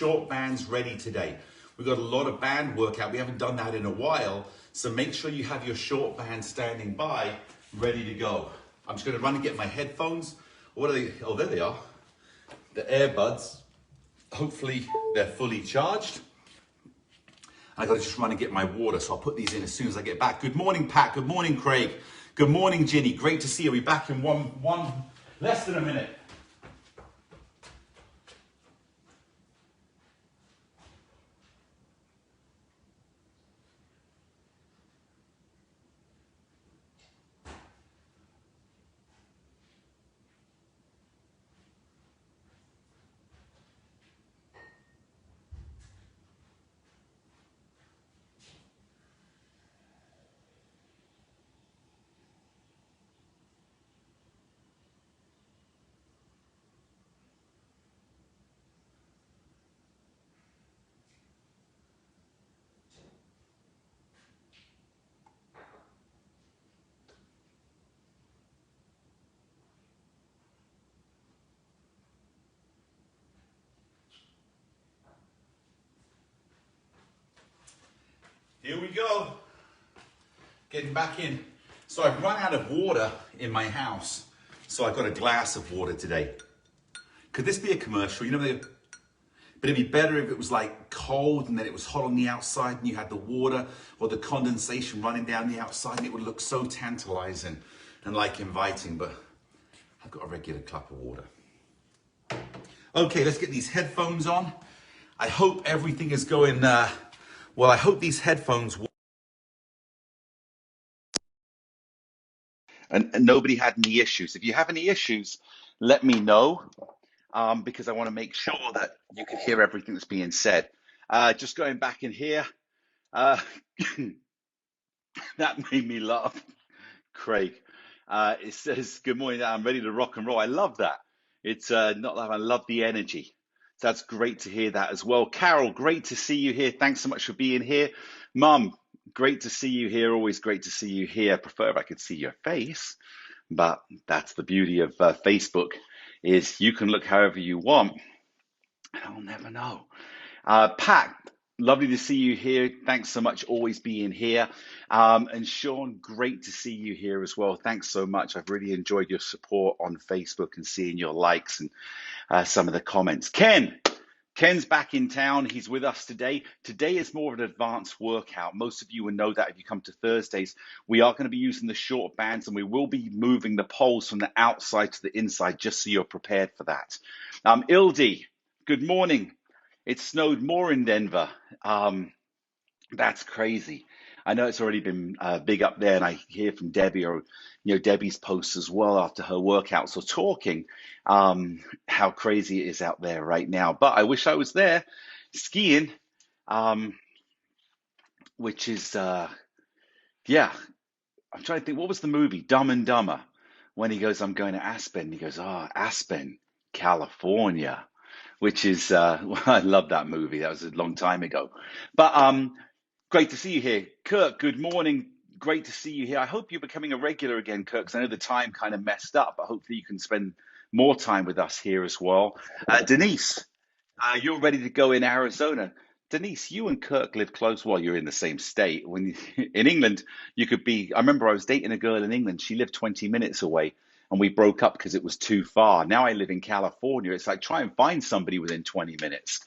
short bands ready today. We've got a lot of band workout. We haven't done that in a while. So make sure you have your short band standing by, ready to go. I'm just gonna run and get my headphones. What are they? Oh, there they are. The earbuds. Hopefully they're fully charged. I gotta just run and get my water, so I'll put these in as soon as I get back. Good morning, Pat. Good morning, Craig. Good morning, Ginny. Great to see you. We'll be back in less than a minute. Here we go. Getting back in. So I've run out of water in my house. So I've got a glass of water today. Could this be a commercial? You know, but it'd be better if it was like cold and then it was hot on the outside and you had the water or the condensation running down the outside and it would look so tantalizing and like inviting, but I've got a regular cup of water. Okay, let's get these headphones on. I hope everything is going, well, I hope these headphones work. And nobody had any issues. If you have any issues, let me know, because I want to make sure that you can hear everything that's being said. Just going back in here, that made me laugh. Craig, it says, good morning, I'm ready to rock and roll. I love that. It's not that I love the energy. So that's great to hear that as well. Carol, great to see you here. Thanks so much for being here. Mum, great to see you here. Always great to see you here. I prefer if I could see your face, but that's the beauty of Facebook, is you can look however you want and I'll never know. Pat, lovely to see you here. Thanks so much, always being here. And Sean, great to see you here as well. Thanks so much. I've really enjoyed your support on Facebook and seeing your likes and some of the comments. Ken's back in town. He's with us today. Today is more of an advanced workout. Most of you will know that if you come to Thursdays. We are going to be using the short bands and we will be moving the poles from the outside to the inside, just so you're prepared for that. Ildi, good morning. It snowed more in Denver. That's crazy. I know it's already been big up there, and I hear from Debbie, or Debbie's posts as well after her workouts, or talking how crazy it is out there right now. But I wish I was there skiing, which is yeah. I'm trying to think, what was the movie Dumb and Dumber, when he goes, I'm going to Aspen. He goes, Aspen, California, which is well, I love that movie. That was a long time ago. But great to see you here. Kirk, good morning. Great to see you here. I hope you're becoming a regular again, Kirk, because I know the time kind of messed up, but hopefully you can spend more time with us here as well. Denise, you're ready to go in Arizona. Denise, you and Kirk live close. Well, you're in the same state. In England, you could be. I remember I was dating a girl in England. She lived 20 minutes away, and we broke up because it was too far. Now I live in California. It's like, try and find somebody within 20 minutes.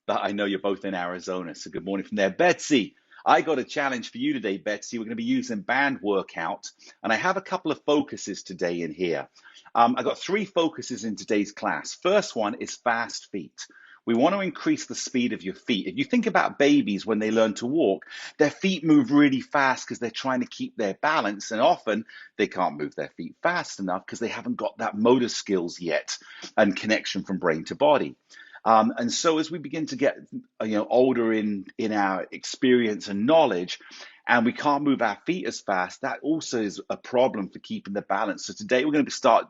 But I know you're both in Arizona, so good morning from there. Betsy, I got a challenge for you today, Betsy. We're going to be using band workout, and I have a couple of focuses today in here. I've got 3 focuses in today's class. First one is fast feet. We want to increase the speed of your feet. If you think about babies when they learn to walk, their feet move really fast because they're trying to keep their balance, and often they can't move their feet fast enough because they haven't got that motor skills yet and connection from brain to body. And so as we begin to get older in our experience and knowledge, and we can't move our feet as fast, that also is a problem for keeping the balance. So today we're going to start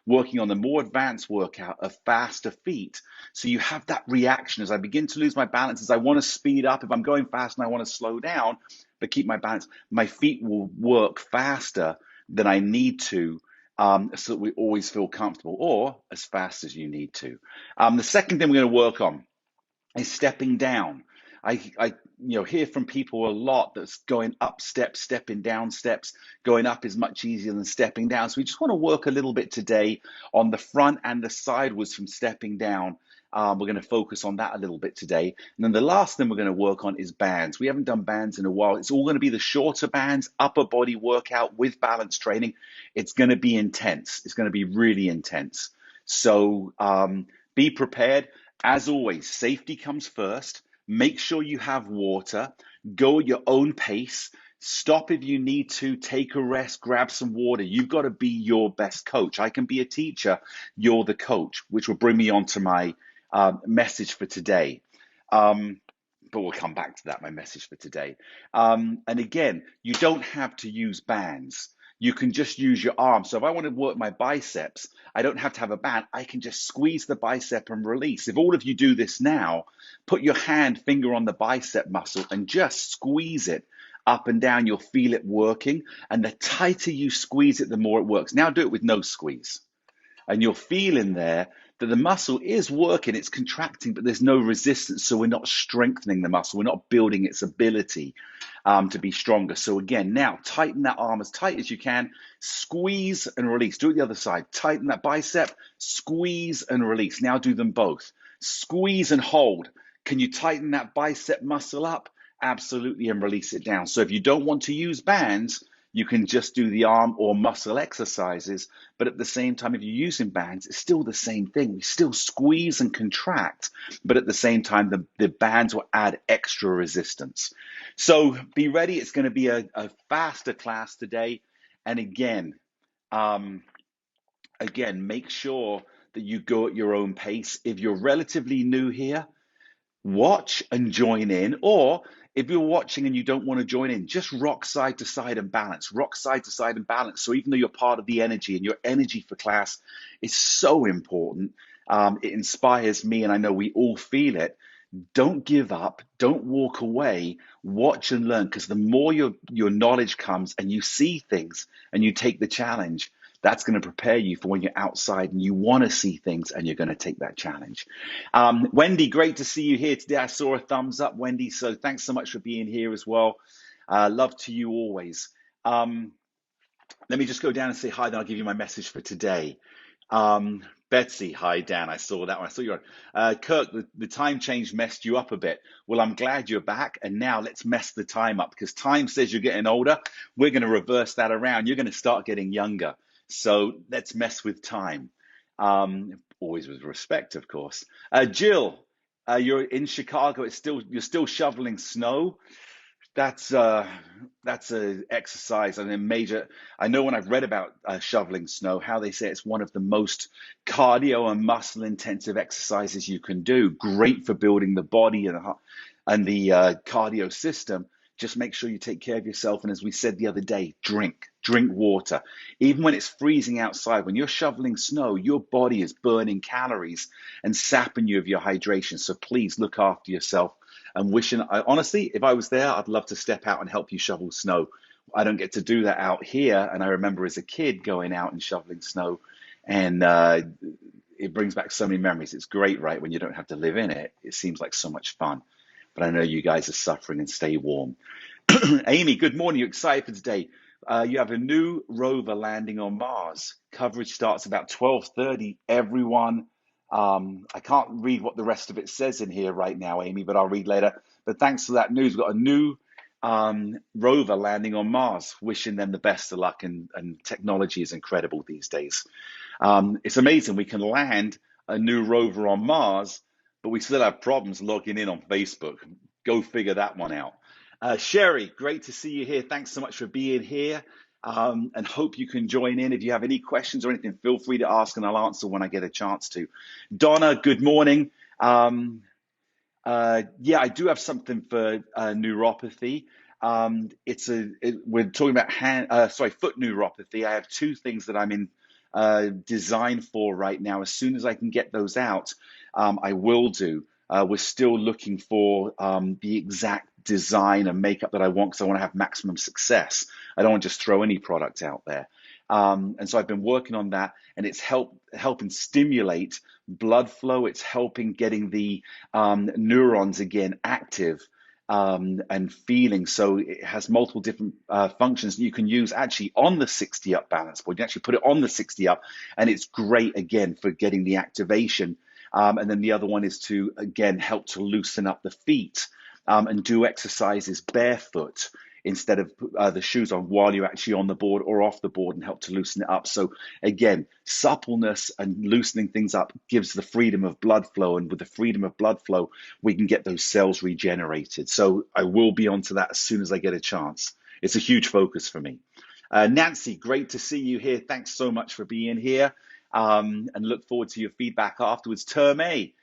working on the more advanced workout of faster feet. So you have that reaction as I begin to lose my balance, as I want to speed up. If I'm going fast and I want to slow down, but keep my balance, my feet will work faster than I need to, so that we always feel comfortable, or as fast as you need to. The second thing we're going to work on is stepping down. I hear from people a lot that's going up steps, stepping down steps. Going up is much easier than stepping down. So we just want to work a little bit today on the front and the sideways from stepping down. We're going to focus on that a little bit today. And then the last thing we're going to work on is bands. We haven't done bands in a while. It's all going to be the shorter bands, upper body workout with balance training. It's going to be intense. It's going to be really intense. So be prepared. As always, safety comes first. Make sure you have water. Go at your own pace. Stop if you need to. Take a rest. Grab some water. You've got to be your best coach. I can be a teacher. You're the coach, which will bring me on to my message for today. But we'll come back to that, my message for today. And again, you don't have to use bands. You can just use your arm. So if I want to work my biceps, I don't have to have a band. I can just squeeze the bicep and release. If all of you do this now, put your finger on the bicep muscle and just squeeze it up and down. You'll feel it working. And the tighter you squeeze it, the more it works. Now do it with no squeeze. And you'll feel in there that the muscle is working, it's contracting, but there's no resistance. So we're not strengthening the muscle. We're not building its ability to be stronger. So again, now tighten that arm as tight as you can, squeeze and release. Do it the other side. Tighten that bicep, squeeze and release. Now do them both. Squeeze and hold. Can you tighten that bicep muscle up? Absolutely, and release it down. So if you don't want to use bands, you can just do the arm or muscle exercises, but at the same time, if you're using bands, it's still the same thing. We still squeeze and contract, but at the same time, the bands will add extra resistance. So be ready. It's going to be a faster class today. And again, make sure that you go at your own pace. If you're relatively new here, watch and join in, or if you're watching and you don't want to join in, just rock side to side and balance, rock side to side and balance. So even though you're part of the energy and your energy for class is so important, it inspires me and I know we all feel it. Don't give up, don't walk away, watch and learn, because the more your knowledge comes and you see things and you take the challenge, that's going to prepare you for when you're outside and you want to see things and you're going to take that challenge. Wendy, great to see you here today. I saw a thumbs up, Wendy, so thanks so much for being here as well. Love to you always. Let me just go down and say hi, then I'll give you my message for today. Betsy, hi Dan, I saw that one. I saw you on. Kirk, the time change messed you up a bit. Well, I'm glad you're back, and now let's mess the time up, because time says you're getting older. We're going to reverse that around. You're going to start getting younger. So let's mess with time. Always with respect, of course. Jill, you're in Chicago. You're still shoveling snow. That's a exercise and a major. I know when I've read about shoveling snow, how they say it's one of the most cardio and muscle intensive exercises you can do. Great for building the body and the cardio system. Just make sure you take care of yourself. And as we said the other day, drink water. Even when it's freezing outside, when you're shoveling snow, your body is burning calories and sapping you of your hydration. So please look after yourself. And honestly, if I was there, I'd love to step out and help you shovel snow. I don't get to do that out here. And I remember as a kid going out and shoveling snow, and it brings back so many memories. It's great, right? When you don't have to live in it, it seems like so much fun. But I know you guys are suffering, and stay warm. Amy, good morning. You're excited for today. You have a new rover landing on Mars. Coverage starts about 12:30. Everyone, I can't read what the rest of it says in here right now, Amy, but I'll read later. But thanks for that news. We've got a new rover landing on Mars. Wishing them the best of luck, and technology is incredible these days. It's amazing. We can land a new rover on Mars, but we still have problems logging in on Facebook. Go figure that one out. Sherry, great to see you here. Thanks so much for being here, and hope you can join in. If you have any questions or anything, feel free to ask and I'll answer when I get a chance to. Donna, good morning. Yeah, I do have something for neuropathy. We're talking about foot neuropathy. I have two things that I'm in design for right now. As soon as I can get those out, I will do. We're still looking for the exact design and makeup that I want, because I want to have maximum success. I don't want to just throw any product out there. And so I've been working on that, and it's helping stimulate blood flow. It's helping getting the neurons again active and feeling. So it has multiple different functions that you can use actually on the 60 up balance board. You can actually put it on the 60 up, and it's great again for getting the activation. And then the other one is to, again, help to loosen up the feet and do exercises barefoot instead of the shoes on while you're actually on the board or off the board, and help to loosen it up. So again, suppleness and loosening things up gives the freedom of blood flow. And with the freedom of blood flow, we can get those cells regenerated. So I will be onto that as soon as I get a chance. It's a huge focus for me. Nancy, great to see you here. Thanks so much for being here. And look forward to your feedback afterwards. Term A,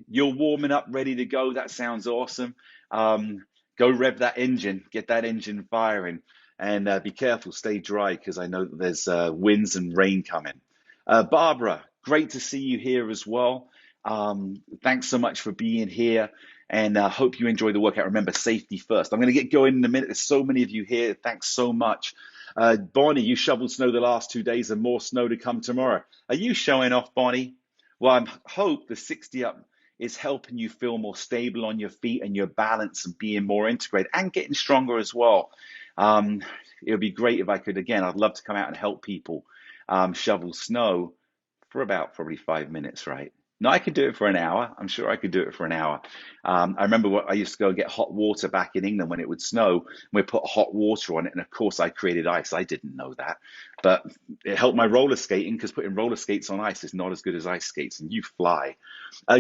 you're warming up, ready to go. That sounds awesome. Go rev that engine, get that engine firing, and be careful, stay dry, because I know that there's winds and rain coming. Barbara, great to see you here as well. Thanks so much for being here, and hope you enjoy the workout. Remember, safety first. I'm going to get going in a minute. There's so many of you here. Thanks so much. Bonnie, you shoveled snow the last 2 days and more snow to come tomorrow. Are you showing off, Bonnie? Well, I hope the 60 up is helping you feel more stable on your feet and your balance and being more integrated and getting stronger as well. It would be great if I could, again, I'd love to come out and help people shovel snow for about probably 5 minutes, right? No, I could do it for an hour. I'm sure I could do it for an hour. I remember I used to go and get hot water back in England when it would snow. We put hot water on it, and of course I created ice. I didn't know that, but it helped my roller skating, because putting roller skates on ice is not as good as ice skates, and you fly.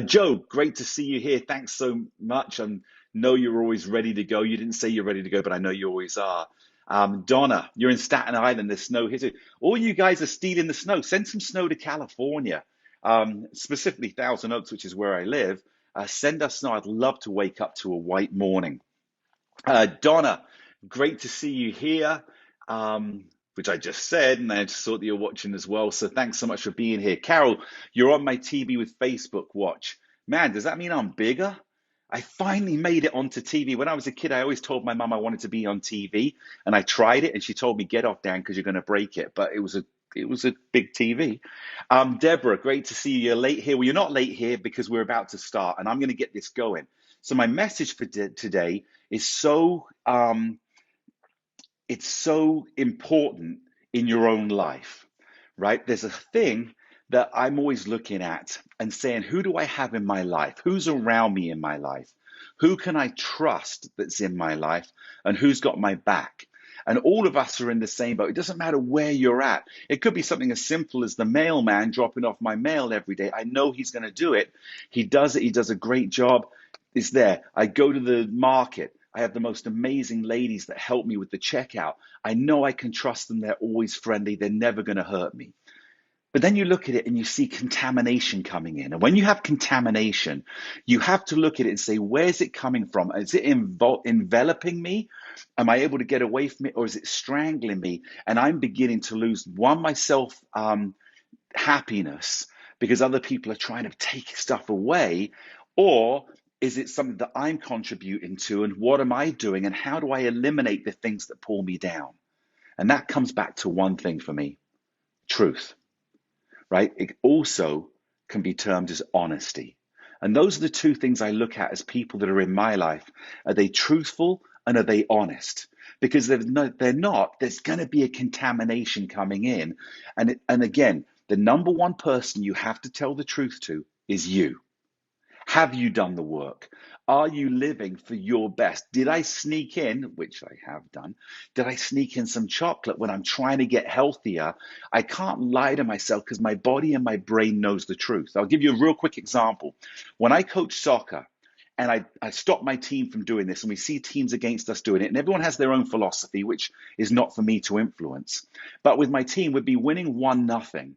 Joe, great to see you here. Thanks so much. I know you're always ready to go. You didn't say you're ready to go, but I know you always are. Donna, you're in Staten Island. There's snow here too. All you guys are stealing the snow. Send some snow to California, specifically Thousand Oaks, which is where I live. Send us snow. I'd love to wake up to a white morning. Donna, great to see you here, which I just said, and I just saw that you're watching as well. So thanks so much for being here. Carol, you're on my TV with Facebook watch. Man, does that mean I'm bigger? I finally made it onto TV. When I was a kid, I always told my mum I wanted to be on TV, and I tried it, and she told me, "Get off, Dan, because you're going to break it." But it was a big TV. Deborah, great to see you. You're late here. Well, you're not late here because we're about to start, and I'm going to get this going. So my message for today is it's so important in your own life, right? There's a thing that I'm always looking at and saying, who do I have in my life? Who's around me in my life? Who can I trust that's in my life? And who's got my back? And all of us are in the same boat. It doesn't matter where you're at. It could be something as simple as the mailman dropping off my mail every day. I know he's going to do it. He does it. He does a great job. It's there. I go to the market. I have the most amazing ladies that help me with the checkout. I know I can trust them. They're always friendly. They're never going to hurt me. But then you look at it and you see contamination coming in. And when you have contamination, you have to look at it and say, where's it coming from? Is it enveloping me? Am I able to get away from it? Or is it strangling me? And I'm beginning to lose, myself happiness because other people are trying to take stuff away? Or is it something that I'm contributing to? And what am I doing? And how do I eliminate the things that pull me down? And that comes back to one thing for me: truth. Right? It also can be termed as honesty. And those are the two things I look at as people that are in my life. Are they truthful and are they honest? Because they're not, there's going to be a contamination coming in. And again, the number one person you have to tell the truth to is you. Have you done the work? Are you living for your best? Did I sneak in, which I have done, did I sneak in some chocolate when I'm trying to get healthier? I can't lie to myself because my body and my brain knows the truth. I'll give you a real quick example. When I coach soccer, and I stop my team from doing this, and we see teams against us doing it, and everyone has their own philosophy, which is not for me to influence. But with my team, we'd be winning 1-0.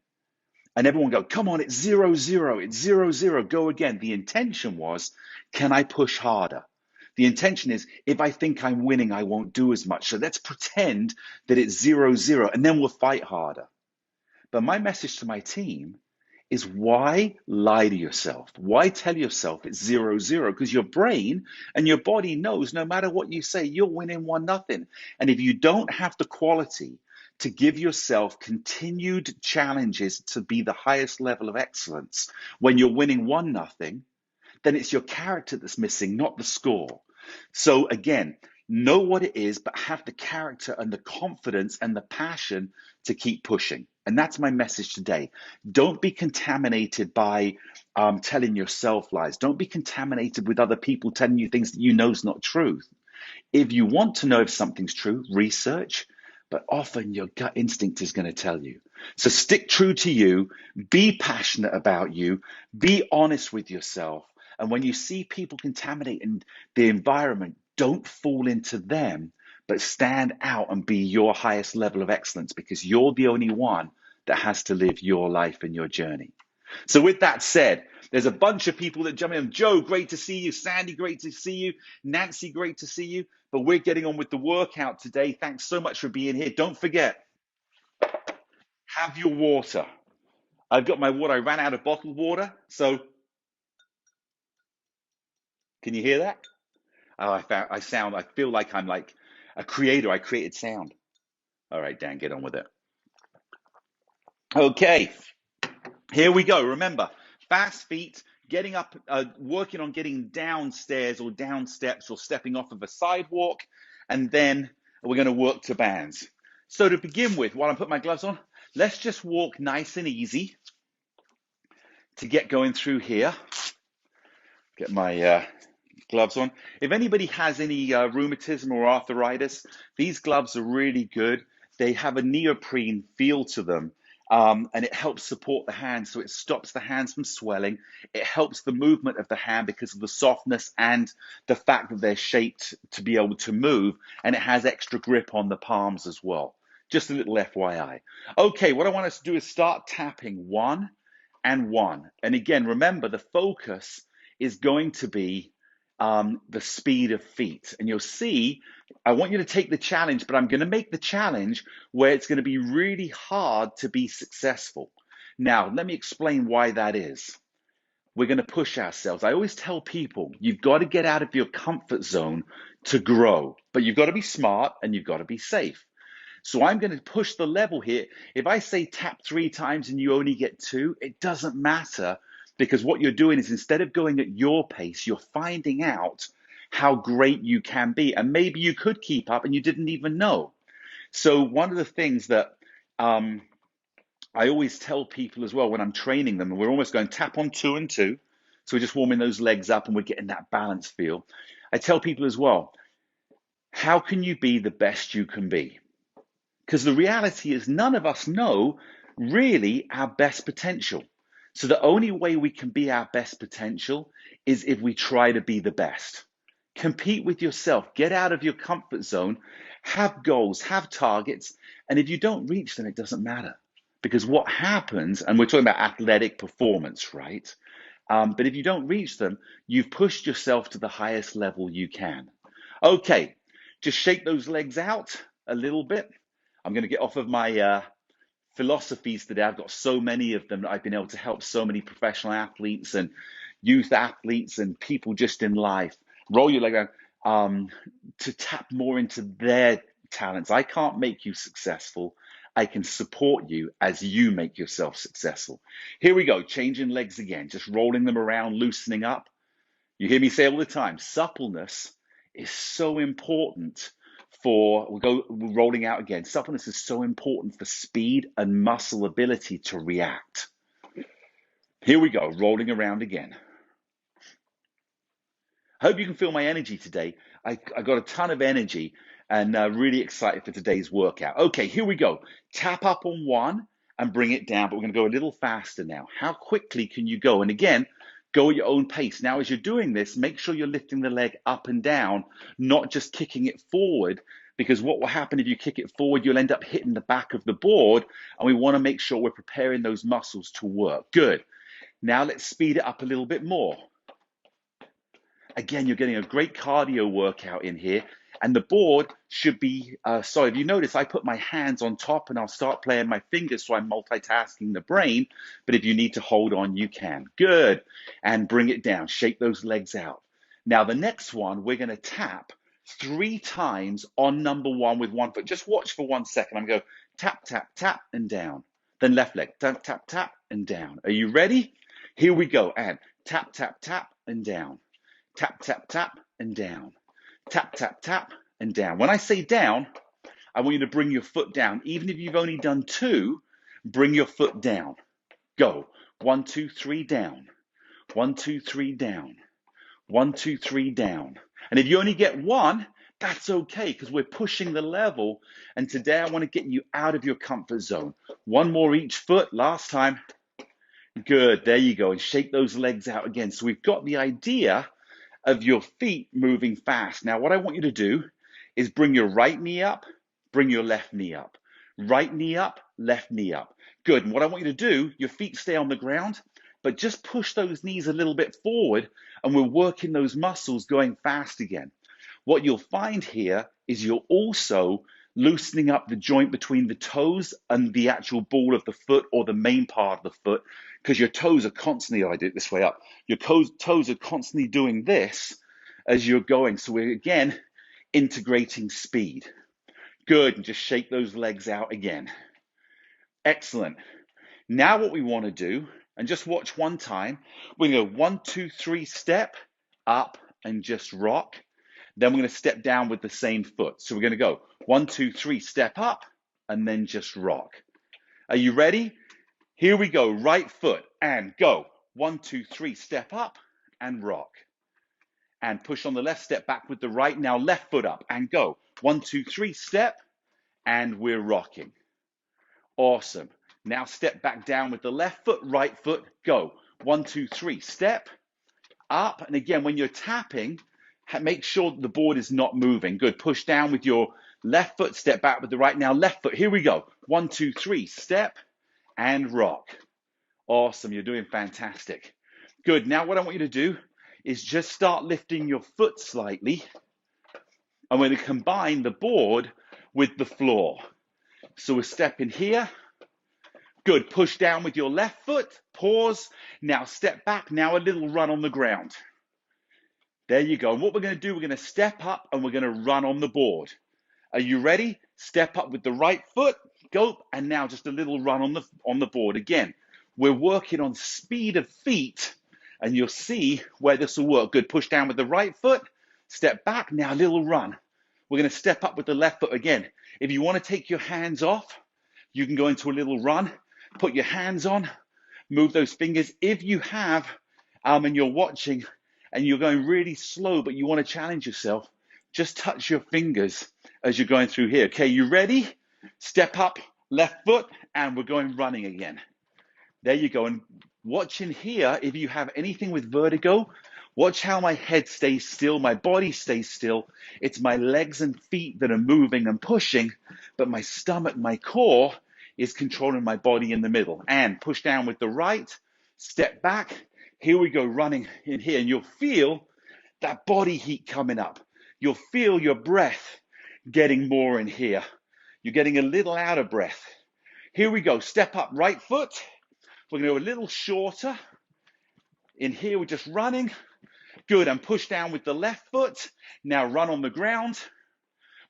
And everyone go, come on, it's 0-0, it's 0-0, go again. The intention was, can I push harder? The intention is, if I think I'm winning, I won't do as much. So let's pretend that it's 0-0, and then we'll fight harder. But my message to my team is, why lie to yourself? Why tell yourself it's 0-0? Because your brain and your body knows no matter what you say, you're winning 1-0. And if you don't have the quality to give yourself continued challenges to be the highest level of excellence. When you're winning 1-0, then it's your character that's missing, not the score. So again, know what it is, but have the character and the confidence and the passion to keep pushing. And that's my message today. Don't be contaminated by telling yourself lies. Don't be contaminated with other people telling you things that you know is not truth. If you want to know if something's true, research, but often your gut instinct is going to tell you. So stick true to you, be passionate about you, be honest with yourself. And when you see people contaminating the environment, don't fall into them, but stand out and be your highest level of excellence, because you're the only one that has to live your life and your journey. So with that said, there's a bunch of people that jump in. Joe, great to see you. Sandy, great to see you. Nancy, great to see you. But we're getting on with the workout today. Thanks so much for being here. Don't forget, have your water. I've got my water. I ran out of bottled water. So can you hear that? Oh, I feel like I'm like a creator. I created sound. All right, Dan, get on with it. Okay. Here we go. Remember, fast feet, getting up, working on getting downstairs or down steps or stepping off of a sidewalk, and then we're going to work to bands. So to begin with, while I'm putting my gloves on, let's just walk nice and easy to get going through here. Get my gloves on. If anybody has any rheumatism or arthritis, these gloves are really good. They have a neoprene feel to them. And it helps support the hand, so it stops the hands from swelling. It helps the movement of the hand because of the softness and the fact that they're shaped to be able to move, and it has extra grip on the palms as well. Just a little FYI. Okay, what I want us to do is start tapping 1 and 1. And again, remember, the focus is going to be the speed of feet. And you'll see, I want you to take the challenge, but I'm going to make the challenge where it's going to be really hard to be successful. Now, let me explain why that is. We're going to push ourselves. I always tell people, you've got to get out of your comfort zone to grow, but you've got to be smart and you've got to be safe. So I'm going to push the level here. If I say tap 3 times and you only get 2, it doesn't matter, because what you're doing is, instead of going at your pace, you're finding out how great you can be. And maybe you could keep up and you didn't even know. So one of the things that I always tell people as well when I'm training them, and we're almost going tap on 2 and 2. So we're just warming those legs up and we're getting that balance feel. I tell people as well, how can you be the best you can be? Because the reality is, none of us know really our best potential. So the only way we can be our best potential is if we try to be the best. Compete with yourself, get out of your comfort zone, have goals, have targets, and if you don't reach them, it doesn't matter. Because what happens, and we're talking about athletic performance, right? But if you don't reach them, you've pushed yourself to the highest level you can. Okay, just shake those legs out a little bit. I'm going to get off of my philosophies today. I've got so many of them that I've been able to help so many professional athletes and youth athletes and people just in life. Roll your leg around, to tap more into their talents. I can't make you successful. I can support you as you make yourself successful. Here we go, changing legs again, just rolling them around, loosening up. You hear me say all the time, suppleness is so important we're rolling out again. Suppleness is so important for speed and muscle ability to react. Here we go, rolling around again. I hope you can feel my energy today. I got a ton of energy and really excited for today's workout. Okay, here we go. Tap up on 1 and bring it down, but we're going to go a little faster now. How quickly can you go? And again, go at your own pace. Now, as you're doing this, make sure you're lifting the leg up and down, not just kicking it forward, because what will happen if you kick it forward, you'll end up hitting the back of the board, and we want to make sure we're preparing those muscles to work. Good. Now let's speed it up a little bit more. Again, you're getting a great cardio workout in here, and the board should be, sorry, if you notice, I put my hands on top and I'll start playing my fingers, so I'm multitasking the brain, but if you need to hold on, you can. Good. And bring it down, shake those legs out. Now the next one, we're gonna tap 3 times on number 1 with 1 foot. Just watch for 1 second. I'm going to go Tap, tap, tap, and down. Then left leg, tap, tap, tap, and down. Are you ready? Here we go. And tap, tap, tap, and down. Tap, tap, tap, and down. Tap, tap, tap, and down. When I say down, I want you to bring your foot down. Even if you've only done 2, bring your foot down. Go. 1, 2, 3, down. 1, 2, 3, down. 1, 2, 3, down. And if you only get 1, that's okay because we're pushing the level. And today I want to get you out of your comfort zone. 1 more each foot. Last time. Good. There you go. And shake those legs out again. So we've got the idea of your feet moving fast. Now, what I want you to do is bring your right knee up, bring your left knee up. Right knee up, left knee up. Good. And what I want you to do, your feet stay on the ground, but just push those knees a little bit forward, and we're working those muscles going fast again. What you'll find here is you're also loosening up the joint between the toes and the actual ball of the foot or the main part of the foot, because your toes are constantly, I do it this way up, your toes are constantly doing this as you're going. So we're again integrating speed. Good, and just shake those legs out again. Excellent. Now what we want to do, and just watch one time, we're going to go 1, 2, 3, step up and just rock. Then we're going to step down with the same foot. So we're going to go 1, 2, 3, step up, and then just rock. Are you ready? Here we go. Right foot and go. 1, 2, 3, step up and rock. And push on the left, step back with the right. Now left foot up and go. 1, 2, 3, step, and we're rocking. Awesome. Now step back down with the left foot, right foot, go. 1, 2, 3, step up. And again, when you're tapping, make sure the board is not moving. Good. Push down with your left foot, step back with the right. Now left foot. Here we go. 1, 2, 3, step and rock. Awesome. You're doing fantastic. Good. Now what I want you to do is just start lifting your foot slightly. I'm going to combine the board with the floor. So we're stepping here. Good. Push down with your left foot. Pause. Now step back. Now a little run on the ground. There you go. And what we're going to do, we're going to step up and we're going to run on the board. Are you ready? Step up with the right foot. Go. And now just a little run on the board. Again, we're working on speed of feet, and you'll see where this will work. Good. Push down with the right foot. Step back. Now a little run. We're going to step up with the left foot again. If you want to take your hands off, you can go into a little run. Put your hands on. Move those fingers. If you have, and you're watching, and you're going really slow, but you want to challenge yourself, just touch your fingers as you're going through here. Okay, you ready? Step up, left foot, and we're going running again. There you go. And watch in here, if you have anything with vertigo, watch how my head stays still, my body stays still. It's my legs and feet that are moving and pushing, but my stomach, my core is controlling my body in the middle. And push down with the right, step back. Here we go, running in here, and you'll feel that body heat coming up. You'll feel your breath getting more in here. You're getting a little out of breath. Here we go, step up, right foot. We're going to go a little shorter. In here, we're just running. Good, and push down with the left foot. Now run on the ground.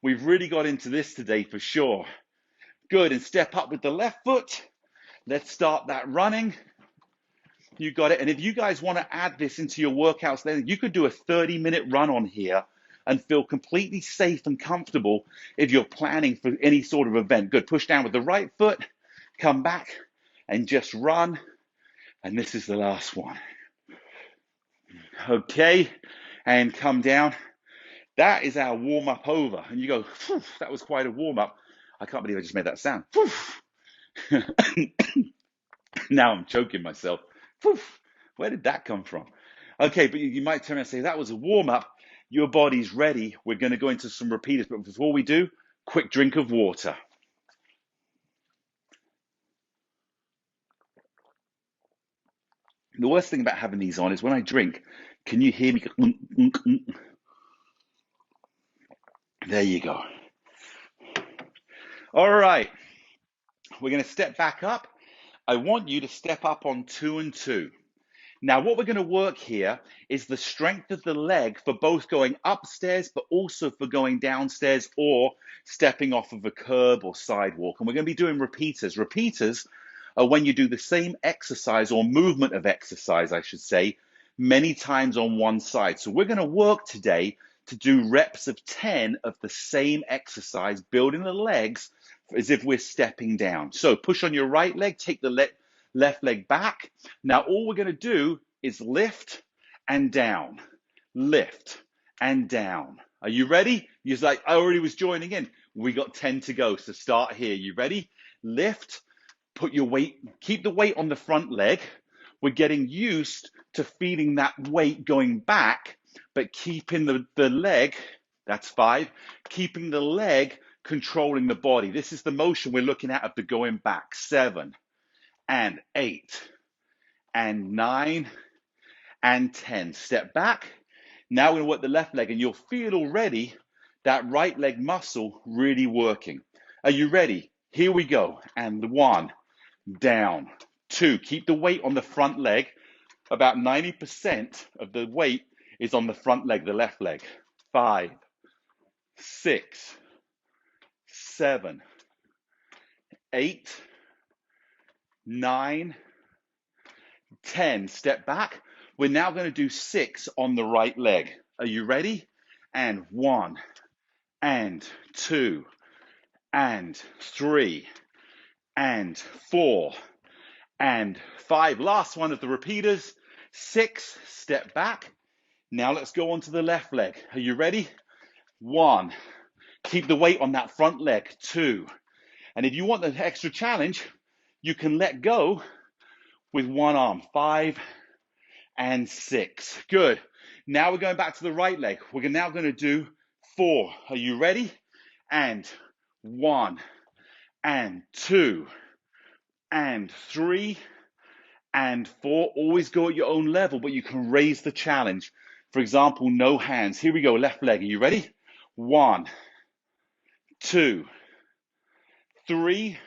We've really got into this today for sure. Good, and step up with the left foot. Let's start that running. You got it. And if you guys want to add this into your workouts later, you could do a 30-minute run on here and feel completely safe and comfortable if you're planning for any sort of event. Good. Push down with the right foot, come back and just run. And this is the last one. Okay. And come down. That is our warm-up over. And you go, that was quite a warm-up. I can't believe I just made that sound. Now I'm choking myself. Where did that come from? Okay, but you might turn around and say, that was a warm-up. Your body's ready. We're going to go into some repeaters. But before we do, quick drink of water. The worst thing about having these on is when I drink, can you hear me? There you go. All right. We're going to step back up. I want you to step up on 2 and 2. Now, what we're going to work here is the strength of the leg for both going upstairs, but also for going downstairs or stepping off of a curb or sidewalk. And we're going to be doing repeaters. Repeaters are when you do the same exercise or movement of exercise, I should say, many times on one side. So we're going to work today to do reps of 10 of the same exercise, building the legs as if we're stepping down. So push on your right leg, take the left leg back. Now all we're going to do is lift and down, lift and down. Are you ready? You're like, I already was joining in. We got 10 to go, so start here. You ready? Lift, put your weight, keep the weight on the front leg. We're getting used to feeling that weight going back, but keeping the leg, that's 5, keeping the leg controlling the body. This is the motion we're looking at of the going back. 7 and 8 and 9 and 10. Step back. Now we're going to work the left leg, and you'll feel already that right leg muscle really working. Are you ready? Here we go. And 1, down, 2. Keep the weight on the front leg. About 90% of the weight is on the front leg, the left leg. 5, 6, 7, 8, 9, 10. Step back. We're now going to do 6 on the right leg. Are you ready? And 1, and 2, and 3, and 4, and 5. Last one of the repeaters. 6, step back. Now let's go on to the left leg. Are you ready? 1, keep the weight on that front leg. 2, and if you want the extra challenge, you can let go with one arm. 5 and 6. Good. Now we're going back to the right leg. We're now going to do 4. Are you ready? And 1, and 2, and 3, and 4. Always go at your own level, but you can raise the challenge. For example, no hands. Here we go, left leg. Are you ready? 1, 2, 3,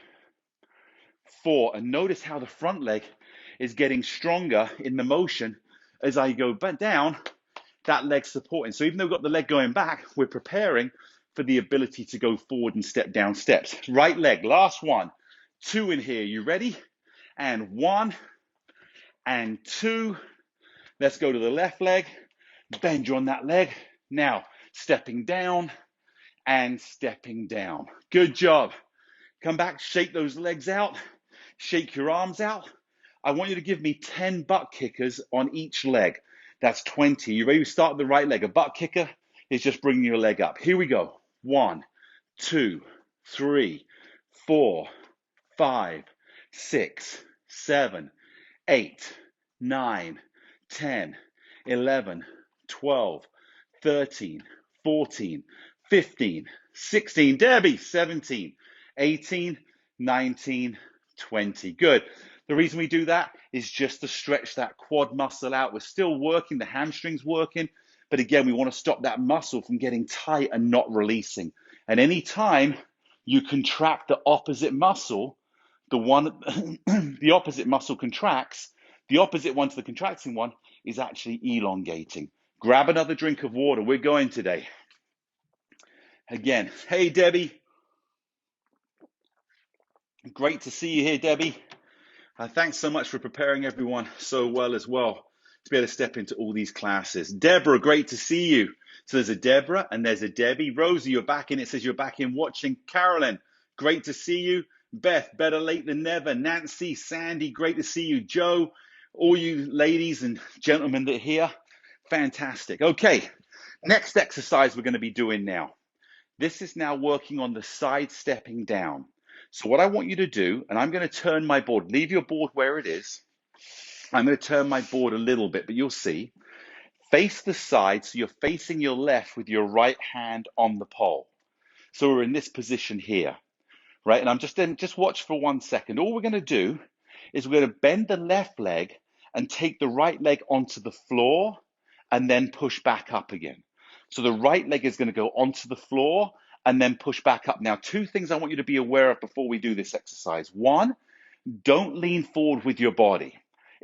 4. And notice how the front leg is getting stronger in the motion as I go back down, that leg supporting. So even though we've got the leg going back, we're preparing for the ability to go forward and step down steps. Right leg, last one. 2 in here. You ready? And 1, and 2. Let's go to the left leg. Bend you on that leg. Now, stepping down and stepping down. Good job. Come back, shake those legs out. Shake your arms out. I want you to give me 10 butt kickers on each leg. That's 20. You ready to start the right leg? A butt kicker is just bringing your leg up. Here we go. 1, 2, 3, 4, 5, 6, 7, 8, 9, 10, 11, 12, 13, 14, 15, 16, Debbie, 17, 18, 19, 20. Good. The reason we do that is just to stretch that quad muscle out. We're still working, the hamstring's working, but again, we want to stop that muscle from getting tight and not releasing. And any time you contract the opposite muscle, the opposite muscle contracts, the opposite one to the contracting one is actually elongating. Grab another drink of water. We're going today. Again, hey, Debbie. Great to see you here, Debbie. Thanks so much for preparing everyone so well as well to be able to step into all these classes. Deborah, great to see you. So there's a Deborah and there's a Debbie. Rosie, you're back in. It says you're back in watching. Carolyn, great to see you. Beth, better late than never. Nancy, Sandy, great to see you. Joe, all you ladies and gentlemen that are here, fantastic. Okay, next exercise we're going to be doing now. This is now working on the side stepping down. So what I want you to do, and I'm going to turn my board, leave your board where it is. I'm going to turn my board a little bit, but you'll see. Face the side, so you're facing your left with your right hand on the pole. So we're in this position here, right? And I'm just watch for 1 second. All we're going to do is we're going to bend the left leg and take the right leg onto the floor and then push back up again. So the right leg is going to go onto the floor and then push back up. Now, 2 things I want you to be aware of before we do this exercise. 1, don't lean forward with your body.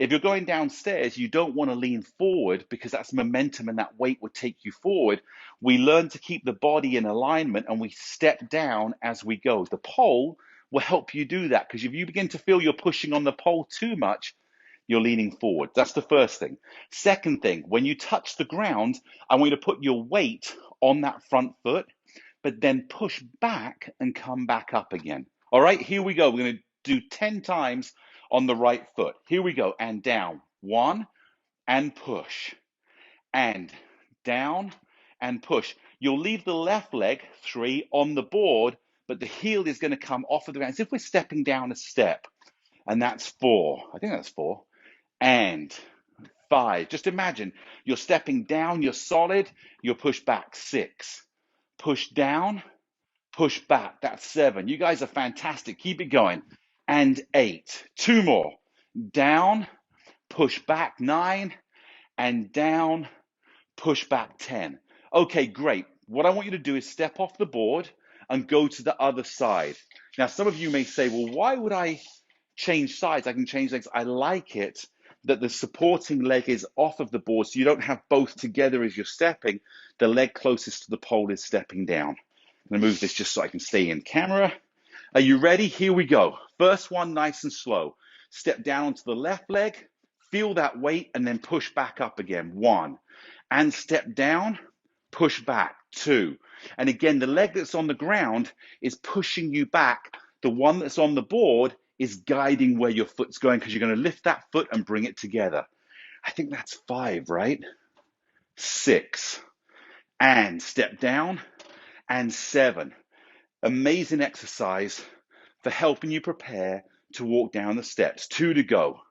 If you're going downstairs, you don't want to lean forward because that's momentum and that weight would take you forward. We learn to keep the body in alignment and we step down as we go. The pole will help you do that because if you begin to feel you're pushing on the pole too much, you're leaning forward. That's the first thing. Second thing, when you touch the ground, I want you to put your weight on that front foot, but then push back and come back up again. All right, here we go. We're going to do 10 times on the right foot. Here we go. And down. 1, and push. And down and push. You'll leave the left leg, 3, on the board, but the heel is going to come off of the ground as if we're stepping down a step. And that's 4. I think that's 4. And 5. Just imagine you're stepping down, you're solid, you're push back. 6. Push down, push back. That's 7. You guys are fantastic. Keep it going. And 8. 2 more. Down, push back. 9. And down, push back. 10. Okay, great. What I want you to do is step off the board and go to the other side. Now, some of you may say, well, why would I change sides? I can change legs. I like it that the supporting leg is off of the board so you don't have both together as you're stepping. The leg closest to the pole is stepping down. I'm going to move this just so I can stay in camera. Are you ready? Here we go. First one, nice and slow. Step down onto the left leg, feel that weight, and then push back up again. 1. And step down, push back. 2. And again, the leg that's on the ground is pushing you back. The one that's on the board is guiding where your foot's going because you're going to lift that foot and bring it together. I think that's 5, right? 6. And step down. And 7. Amazing exercise for helping you prepare to walk down the steps. 2 to go.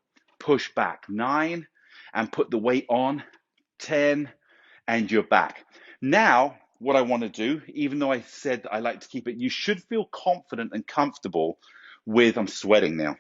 Push back. 9. And put the weight on. 10. And you're back. Now, what I want to do, even though I said I like to keep it, you should feel confident and comfortable with, I'm sweating now,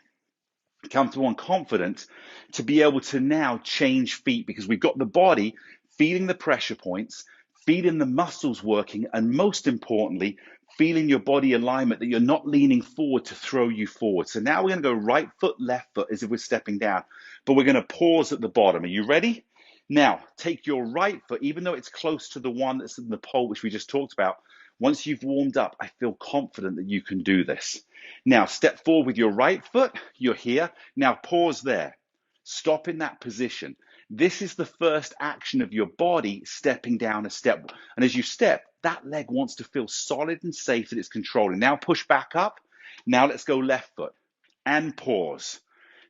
comfortable and confident to be able to now change feet because we've got the body feeling the pressure points, feeling the muscles working, and most importantly, feeling your body alignment that you're not leaning forward to throw you forward. So now we're going to go right foot, left foot as if we're stepping down, but we're going to pause at the bottom. Are you ready? Now, take your right foot, even though it's close to the one that's in the pole, which we just talked about. Once you've warmed up, I feel confident that you can do this. Now, step forward with your right foot. You're here. Now, pause there. Stop in that position. This is the first action of your body stepping down a step. And as you step, that leg wants to feel solid and safe that it's controlling. Now, push back up. Now, let's go left foot and pause.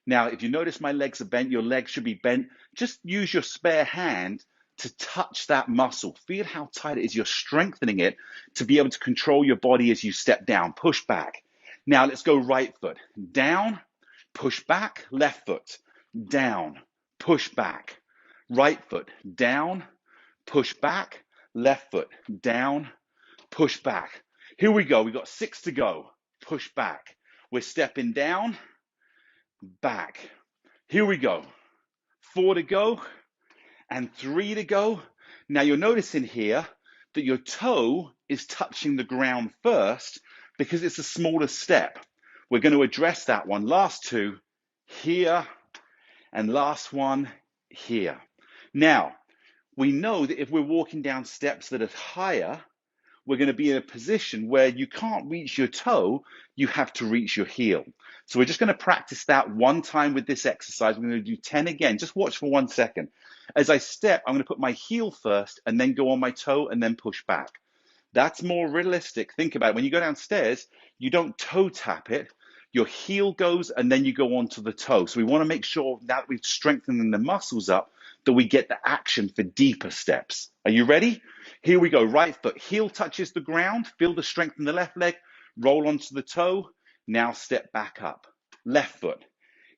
Now, if you notice my legs are bent, your legs should be bent. Just use your spare hand to touch that muscle. Feel how tight it is. You're strengthening it to be able to control your body as you step down. Push back. Now, let's go right foot. Down, push back, left foot. Down, push back. Right foot. Down, push back, left foot. Down, push back. Here we go. We've got 6 to go. Push back. We're stepping down, back. Here we go. 4 to go and 3 to go. Now you're noticing here that your toe is touching the ground first because it's a smaller step. We're going to address that one. Last 2 here and last one here. Now, we know that if we're walking down steps that are higher, we're going to be in a position where you can't reach your toe, you have to reach your heel. So we're just going to practice that one time with this exercise. We're going to do 10 again. Just watch for 1 second. As I step, I'm going to put my heel first and then go on my toe and then push back. That's more realistic. Think about it. When you go downstairs, you don't toe tap it. Your heel goes and then you go onto the toe. So we want to make sure now that we've strengthened the muscles up that we get the action for deeper steps. Are you ready? Here we go. Right foot, heel touches the ground. Feel the strength in the left leg. Roll onto the toe. Now step back up. Left foot.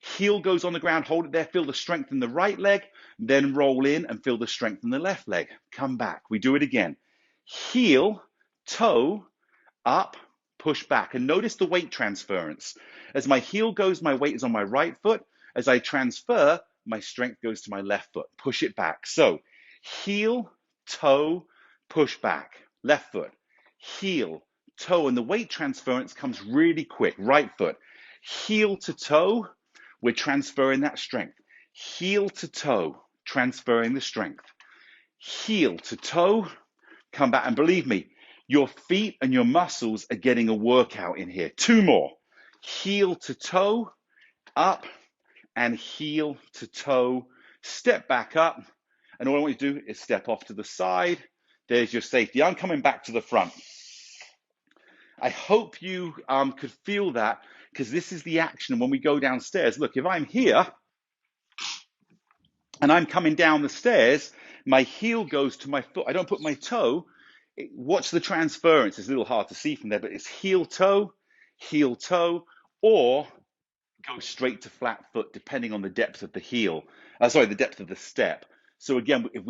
Heel goes on the ground. Hold it there. Feel the strength in the right leg. Then roll in and feel the strength in the left leg. Come back. We do it again. Heel, toe, up, push back. And notice the weight transference. As my heel goes, my weight is on my right foot. As I transfer, my strength goes to my left foot. Push it back. So heel, toe, push back. Left foot, heel, toe, and the weight transference comes really quick. Right foot, heel to toe, we're transferring that strength. heel to toe, transferring the strength. Heel to toe, come back, and believe me, your feet and your muscles are getting a workout in here. 2 more. Heel to toe, up, and heel to toe. Step back up, and all I want you to do is step off to the side. There's your safety. I'm coming back to the front. I hope you could feel that, because this is the action when we go downstairs. Look, if I'm here and I'm coming down the stairs, my heel goes to my foot. I don't put my toe. Watch the transference. It's a little hard to see from there, but it's heel, toe, or go straight to flat foot, depending on the depth of the heel. The depth of the step. So again, if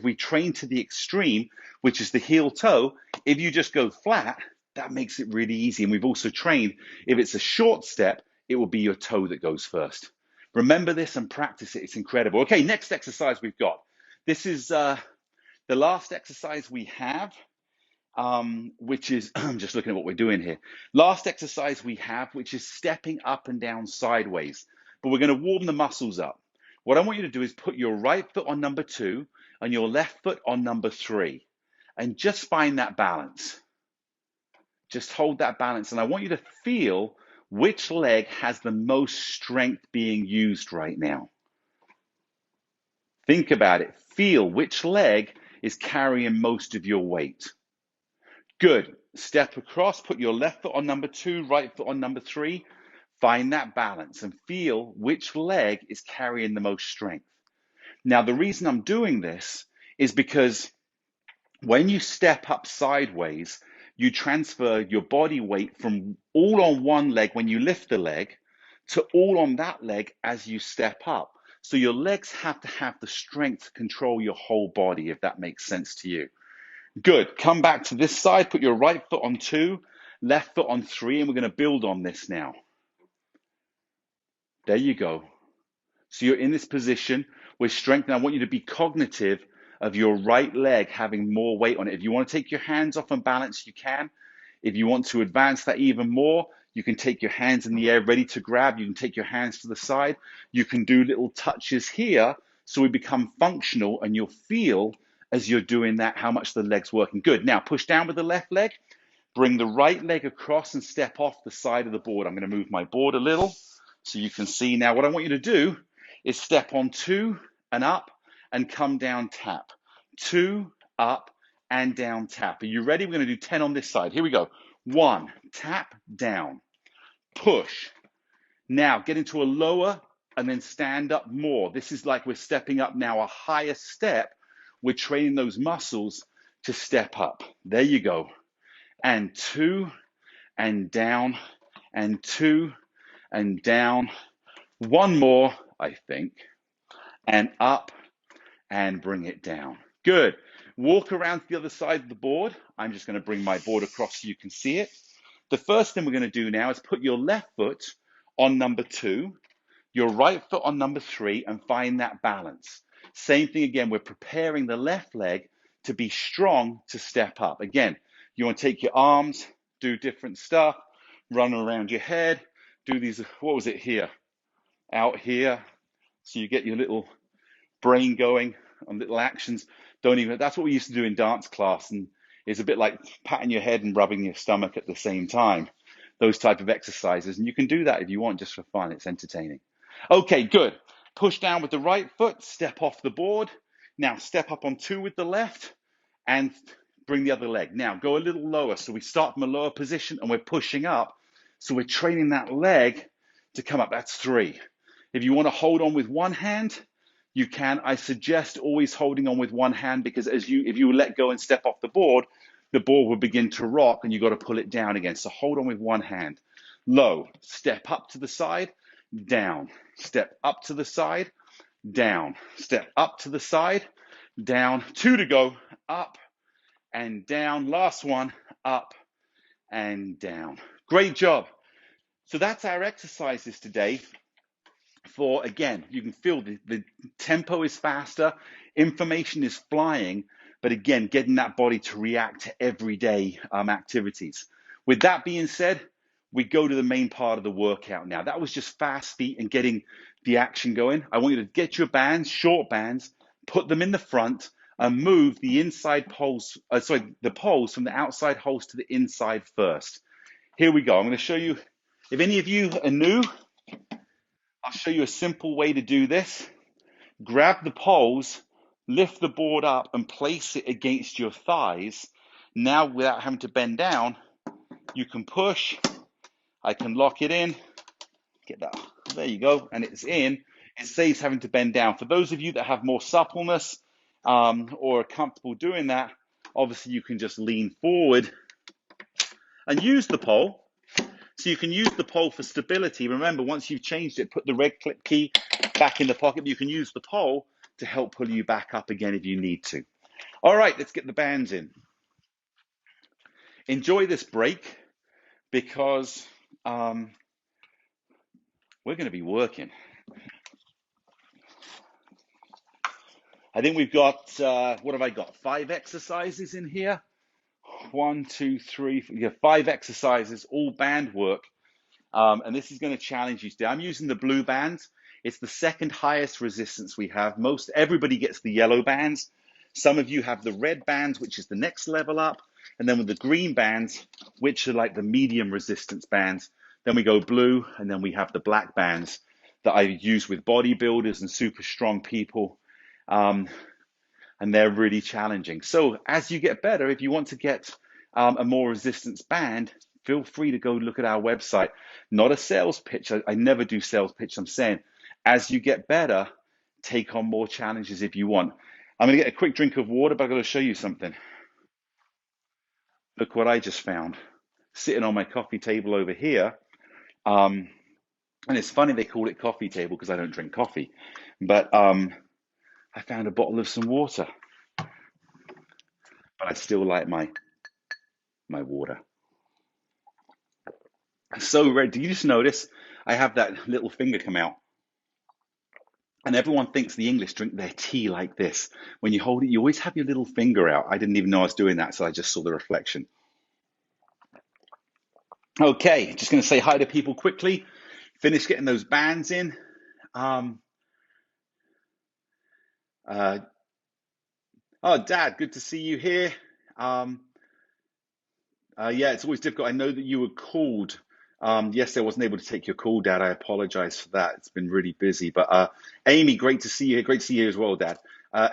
we train to the extreme, which is the heel toe, if you just go flat, that makes it really easy. And we've also trained, if it's a short step, it will be your toe that goes first. Remember this and practice it. It's incredible. Okay, next exercise we've got. This is the last exercise we have, which is, I'm just looking at what we're doing here. Last exercise we have, which is stepping up and down sideways. But we're going to warm the muscles up. What I want you to do is put your right foot on number 2 and your left foot on number 3. And just find that balance. Just hold that balance. And I want you to feel which leg has the most strength being used right now. Think about it. Feel which leg is carrying most of your weight. Good. Step across, put your left foot on number 2, right foot on number 3. Find that balance and feel which leg is carrying the most strength. Now, the reason I'm doing this is because when you step up sideways, you transfer your body weight from all on one leg when you lift the leg to all on that leg as you step up. So your legs have to have the strength to control your whole body, if that makes sense to you. Good. Come back to this side, put your right foot on 2, left foot on 3, and we're going to build on this now. There you go. So you're in this position with strength, and I want you to be cognitive of your right leg having more weight on it. If you want to take your hands off and balance, you can. If you want to advance that even more, you can take your hands in the air ready to grab. You can take your hands to the side. You can do little touches here so we become functional, and you'll feel as you're doing that how much the leg's working. Good. Now push down with the left leg. Bring the right leg across and step off the side of the board. I'm going to move my board a little so you can see. Now what I want you to do is step on 2 and up and come down, tap. 2, up, and down, tap. Are you ready? We're going to do 10 on this side. Here we go. 1, tap, down, push. Now get into a lower and then stand up more. This is like we're stepping up now, a higher step. We're training those muscles to step up. There you go. And 2, and down, and 2, and down. 1 more, I think, and up, and bring it down. Good. Walk around to the other side of the board. I'm just going to bring my board across so you can see it. The first thing we're going to do now is put your left foot on number 2, your right foot on number 3, and find that balance. Same thing again, we're preparing the left leg to be strong to step up. Again, you want to take your arms, do different stuff, run around your head, do these, what was it here? Out here. So you get your little brain going on little actions. That's what we used to do in dance class, and it's a bit like patting your head and rubbing your stomach at the same time. Those type of exercises, and you can do that if you want, just for fun. It's entertaining. Okay, good. Push down with the right foot, step off the board. Now step up on 2 with the left and bring the other leg. Now go a little lower. So we start from a lower position and we're pushing up. So we're training that leg to come up. That's 3. If you want to hold on with one hand, you can. I suggest always holding on with one hand, because if you let go and step off the board will begin to rock and you've got to pull it down again. So hold on with one hand. Low, step up to the side, down, step up to the side, down, step up to the side, down. 2 to go, up and down. Last one, up and down. Great job. So that's our exercises today. For, again, you can feel the tempo is faster, information is flying, but again, getting that body to react to everyday activities. With that being said, we go to the main part of the workout now. That was just fast feet and getting the action going. I want you to get your bands, short bands, put them in the front, and move the inside poles, the poles from the outside holes to the inside first. Here we go. I'm going to show you, if any of you are new, I'll show you a simple way to do this. Grab the poles, lift the board up, and place it against your thighs. Now, without having to bend down, you can push. I can lock it in. Get that. There you go. And it's in. It saves having to bend down. For those of you that have more suppleness or are comfortable doing that, obviously you can just lean forward and use the pole. So you can use the pole for stability. Remember, once you've changed it, put the red clip key back in the pocket. But you can use the pole to help pull you back up again if you need to. All right, let's get the bands in. Enjoy this break because we're going to be working. I think we've got, what have I got? 5 exercises in here. 1, 2, 3, 4, 5 exercises, all band work. And this is going to challenge you today. I'm using the blue bands. It's the second highest resistance we have. Everybody gets the yellow bands. Some of you have the red bands, which is the next level up. And then with the green bands, which are like the medium resistance bands. Then we go blue, and then we have the black bands that I use with bodybuilders and super strong people. And they're really challenging. So as you get better, if you want to get a more resistance band, feel free to go look at our website. Not a sales pitch. I never do sales pitch. I'm saying as you get better, take on more challenges if you want. I'm going to get a quick drink of water, but I've got to show you something. Look what I just found sitting on my coffee table over here. And it's funny they call it coffee table because I don't drink coffee. But I found a bottle of some water. But I still like my water. So red. Do you just notice I have that little finger come out? And everyone thinks the English drink their tea like this. When you hold it, you always have your little finger out. I didn't even know I was doing that, so I just saw the reflection. Okay, just going to say hi to people quickly. Finish getting those bands in. Oh, Dad, good to see you here. Yeah, it's always difficult. I know that you were called. Yesterday I wasn't able to take your call, Dad. I apologize for that. It's been really busy. But Amy, great to see you here. Great to see you as well, Dad.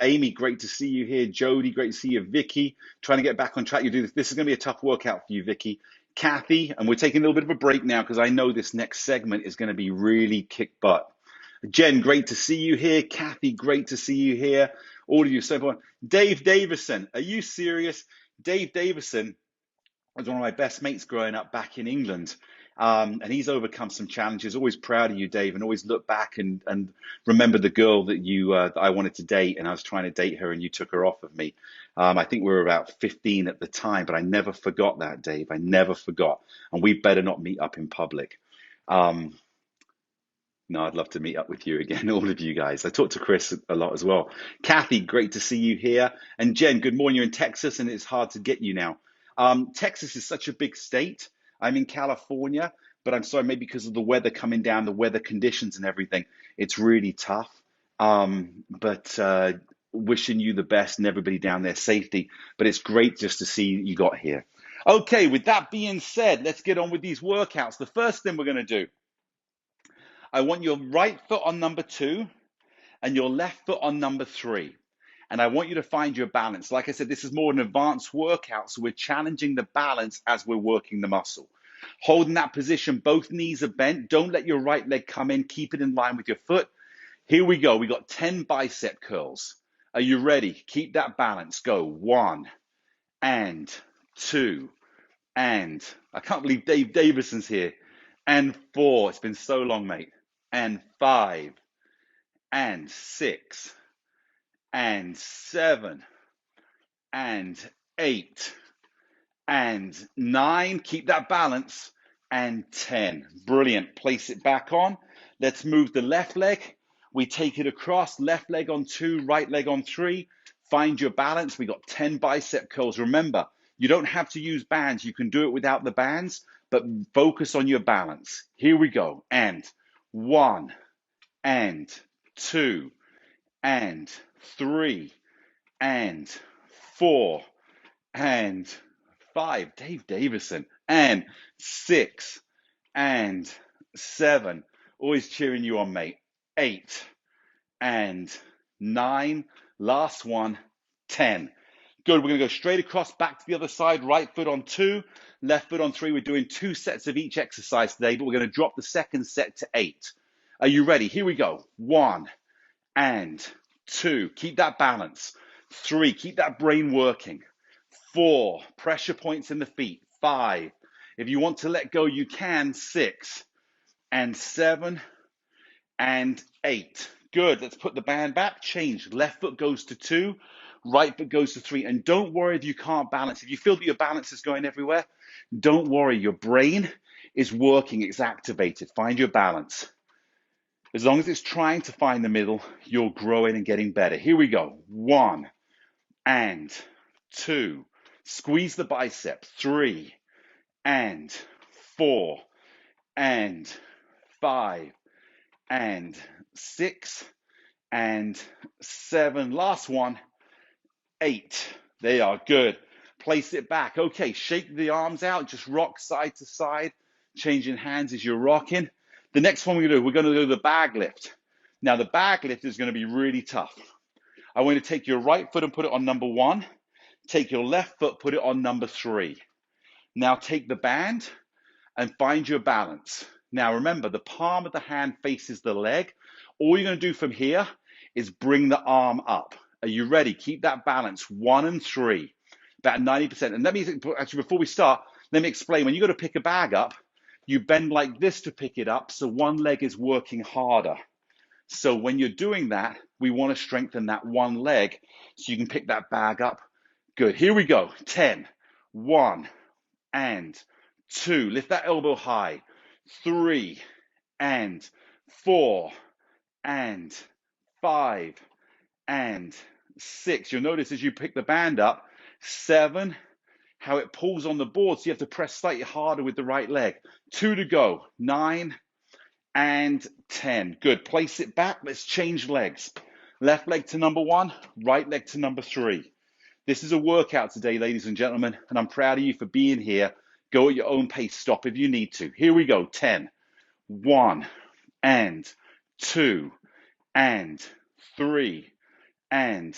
Amy, great to see you here. Jody, great to see you. Vicky, trying to get back on track. You do this. This is going to be a tough workout for you, Vicky. Kathy, and we're taking a little bit of a break now because I know this next segment is going to be really kick butt. Jen, great to see you here. Kathy, great to see you here. All of you so far. Dave Davison, are you serious? Dave Davison was one of my best mates growing up back in England. And he's overcome some challenges. Always proud of you, Dave, and always look back and remember the girl that that I wanted to date, and I was trying to date her, and you took her off of me. I think we were about 15 at the time, but I never forgot that, Dave. I never forgot. And we better not meet up in public. No, I'd love to meet up with you again, all of you guys. I talked to Chris a lot as well. Kathy, great to see you here. And Jen, good morning. You're in Texas, and it's hard to get you now. Texas is such a big state. I'm in California, but I'm sorry, maybe because of the weather coming down, the weather conditions and everything, it's really tough. But wishing you the best and everybody down there safety. But it's great just to see you got here. Okay, with that being said, let's get on with these workouts. The first thing we're going to do, I want your right foot on number 2 and your left foot on number 3. And I want you to find your balance. Like I said, this is more an advanced workout, so we're challenging the balance as we're working the muscle. Holding that position, both knees are bent. Don't let your right leg come in. Keep it in line with your foot. Here we go. We got 10 bicep curls. Are you ready? Keep that balance. Go. 1 and 2 and I can't believe Dave Davison's here. And 4. It's been so long, mate. And 5 and 6 and 7 and 8 and 9. Keep that balance. And 10. Brilliant. Place it back on. Let's move the left leg. We take it across. Left leg on 2, right leg on 3. Find your balance. We got 10 bicep curls. Remember, You don't have to use bands. You can do it without the bands, but focus on your balance. Here we go. And 1, and 2, and 3, and 4, and 5. Dave Davison. And 6, and 7. Always cheering you on, mate. 8, and 9. Last one, 10. Good. We're going to go straight across, back to the other side. Right foot on 2, left foot on 3. We're doing 2 sets of each exercise today, but we're going to drop the second set to 8. Are you ready? Here we go. 1, and 2. Keep that balance. 3. Keep that brain working. 4. Pressure points in the feet. 5. If you want to let go, you can. 6, and 7, and 8. Good. Let's put the band back. Change. Left foot goes to 2. Right foot goes to 3. And don't worry if you can't balance. If you feel that your balance is going everywhere, don't worry. Your brain is working. It's activated. Find your balance. As long as it's trying to find the middle, you're growing and getting better. Here we go. 1, and 2. Squeeze the bicep. 3, and 4, and 5, and 6, and 7. Last one, 8. They are good. Place it back. Okay, shake the arms out. Just rock side to side. Changing hands as you're rocking. The next one we're going to do the bag lift. Now, the bag lift is going to be really tough. I want you to take your right foot and put it on number 1. Take your left foot, put it on number 3. Now, take the band and find your balance. Now, remember, the palm of the hand faces the leg. All you're going to do from here is bring the arm up. Are you ready? Keep that balance. 1 and 3, about 90%. And let me, actually, before we start, let me explain. When you go to pick a bag up, you bend like this to pick it up, so one leg is working harder. So when you're doing that, we want to strengthen that one leg so you can pick that bag up. Good. Here we go. 10. 1, and 2. Lift that elbow high. 3, and 4, and 5, and 6. You'll notice as you pick the band up, 7, how it pulls on the board, so you have to press slightly harder with the right leg. 2 to go. 9, and 10. Good. Place it back. Let's change legs. Left leg to number 1, right leg to number 3. This is a workout today, ladies and gentlemen, and I'm proud of you for being here. Go at your own pace. Stop if you need to. Here we go. 10. 1, and 2, and 3, and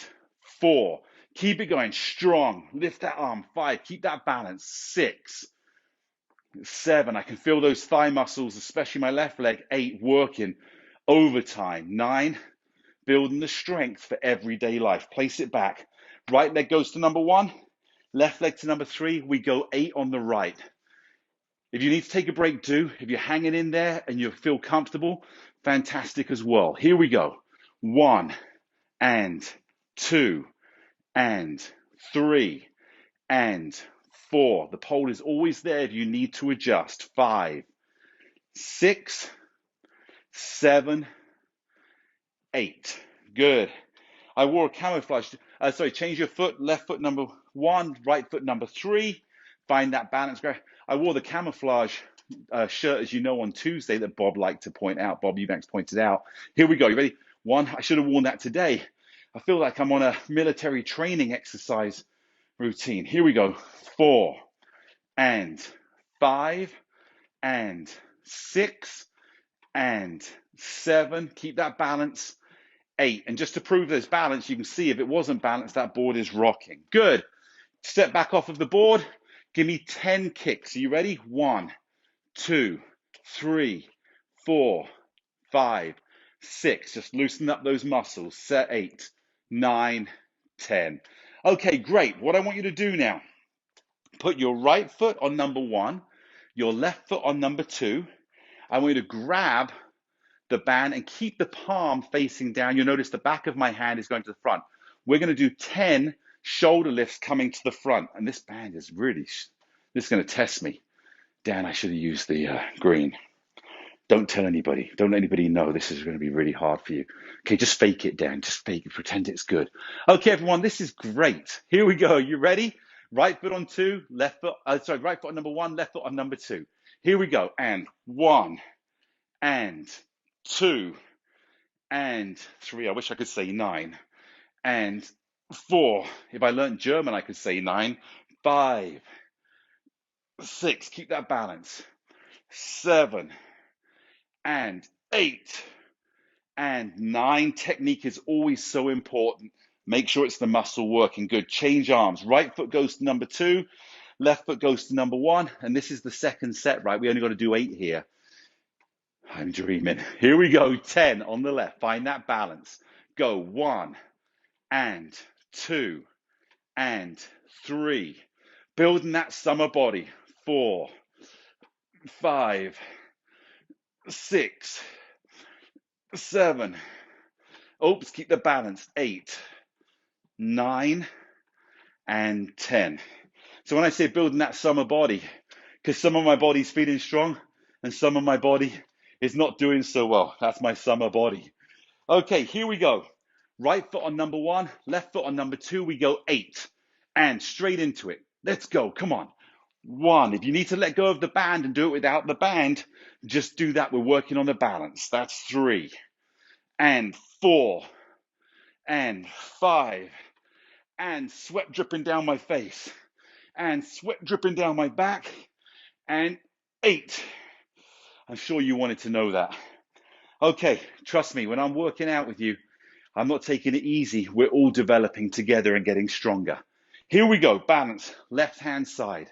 4. Keep it going strong. Lift that arm. 5. Keep that balance. 6, 7. I can feel those thigh muscles, especially my left leg. 8. Working overtime. 9. Building the strength for everyday life. Place it back. Right leg goes to number 1. Left leg to number 3. We go 8 on the right. If you need to take a break, do. If you're hanging in there and you feel comfortable, fantastic as well. Here we go. 1, and 2, and 3, and 4. The pole is always there if you need to adjust. 5, 6, 7, 8. Good. I wore a camouflage. Change your foot. Left foot number 1, right foot number 3. Find that balance. I wore the camouflage shirt, as you know, on Tuesday that Bob liked to point out. Bob Eubanks pointed out. Here we go. You ready? 1. I should have worn that today. I feel like I'm on a military training exercise routine. Here we go. 4, and 5, and 6, and 7. Keep that balance. 8. And just to prove there's balance, you can see if it wasn't balanced, that board is rocking. Good. Step back off of the board. Give me 10 kicks. Are you ready? 1, 2, 3, 4, 5, 6. Just loosen up those muscles. Set 8, 9, 10. Okay, great. What I want you to do now, put your right foot on number 1, your left foot on number 2. I want you to grab the band and keep the palm facing down. You'll notice the back of my hand is going to the front. We're going to do 10 shoulder lifts coming to the front. And this band is really, this is going to test me. Dan, I should have used the green. Don't tell anybody. Don't let anybody know. This is going to be really hard for you. Okay, just fake it, Dan. Just fake it. Pretend it's good. Okay, everyone, this is great. Here we go. You ready? Right foot on two, left foot, sorry, right foot on number one, left foot on number two. Here we go. And one, and two, and three. I wish I could say nine. And four. If I learned German, I could say nine. Five, six. Keep that balance. Seven, and eight, and nine. Technique is always so important. Make sure it's the muscle working good. Change arms. Right foot goes to number two. Left foot goes to number one. And this is the second set, right? We only got to do 8 here. I'm dreaming. Here we go. 10 on the left. Find that balance. Go 1 and 2 and 3. Building that summer body. 4, 5, 6, 7. Oops, keep the balance. 8, 9, and 10. So when I say building that summer body, because some of my body's feeling strong and some of my body is not doing so well. That's my summer body. Okay, here we go. Right foot on number one, left foot on number two. We go 8 and straight into it. Let's go. Come on. 1. If you need to let go of the band and do it without the band, just do that. We're working on the balance. That's 3 and 4 and 5 and sweat dripping down my face and sweat dripping down my back and 8. I'm sure you wanted to know that. Okay, trust me, when I'm working out with you, I'm not taking it easy. We're all developing together and getting stronger. Here we go. Balance. Left hand side.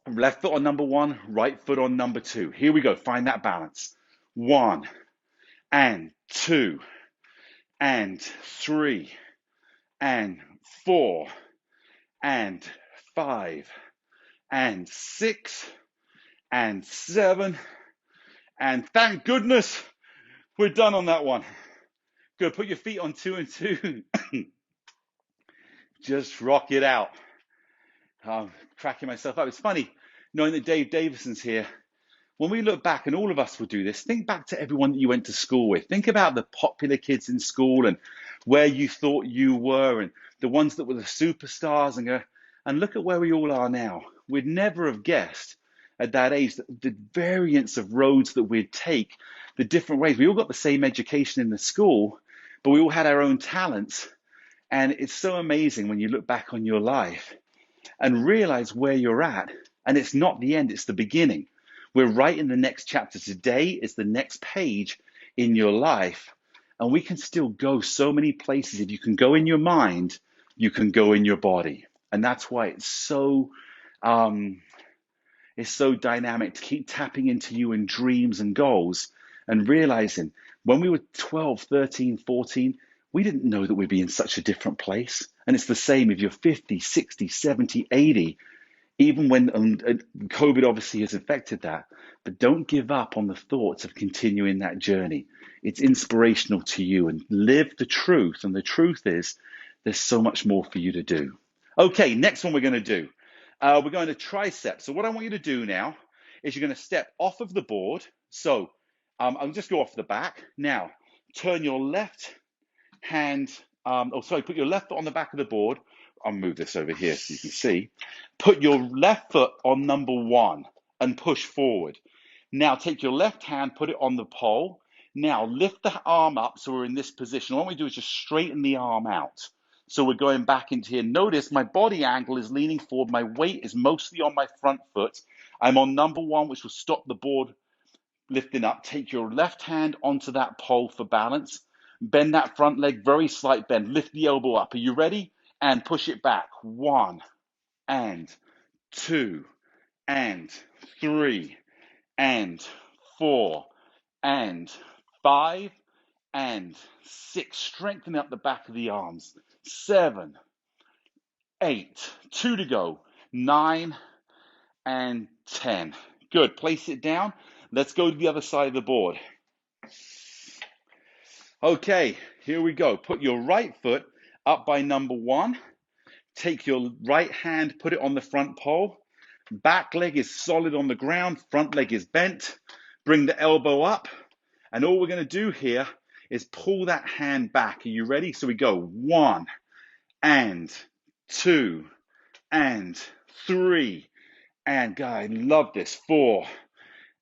Left foot on number one, right foot on number two. Here we go. Find that balance. 1 and 2 and 3 and 4 and 5 and 6 and 7. And thank goodness we're done on that one. Good. Put your feet on 2 and 2. Just rock it out. I'm cracking myself up. It's funny knowing that Dave Davison's here. When we look back, and all of us will do this, think back to everyone that you went to school with. Think about the popular kids in school and where you thought you were and the ones that were the superstars, and look at where we all are now. We'd never have guessed at that age the variance of roads that we'd take, the different ways. We all got the same education in the school, but we all had our own talents. And it's so amazing when you look back on your life and realize where you're at. And it's not the end, it's the beginning. We're right in the next chapter. Today is the next page in your life. And we can still go so many places. If you can go in your mind, you can go in your body. And that's why it's so dynamic to keep tapping into you in dreams and goals and realizing when we were 12, 13, 14, we didn't know that we'd be in such a different place. And it's the same if you're 50, 60, 70, 80, even when COVID obviously has affected that. But don't give up on the thoughts of continuing that journey. It's inspirational to you, and live the truth. And the truth is there's so much more for you to do. Okay, next one we're going to do. We're going to triceps. So what I want you to do now is you're going to step off of the board. So I'll just go off the back. Now, turn your left hand, put your left foot on the back of the board. I'll move this over here so you can see. Put your left foot on number 1 and push forward. Now take your left hand, put it on the pole. Now lift the arm up so we're in this position. What we do is just straighten the arm out. So we're going back into here. Notice my body angle is leaning forward. My weight is mostly on my front foot. I'm on number 1, which will stop the board lifting up. Take your left hand onto that pole for balance. Bend that front leg, very slight bend. Lift the elbow up. Are you ready? And push it back. 1 and 2 and 3 and 4 and 5 and 6. Strengthen up the back of the arms. 7, 8, 2 to go. 9 and 10. Good. Place it down. Let's go to the other side of the board. Okay, here we go. Put your right foot up by number 1. Take your right hand, put it on the front pole. Back leg is solid on the ground. Front leg is bent. Bring the elbow up. And all we're going to do here is pull that hand back. Are you ready? So we go 1 and 2 and 3, and God, I love this, 4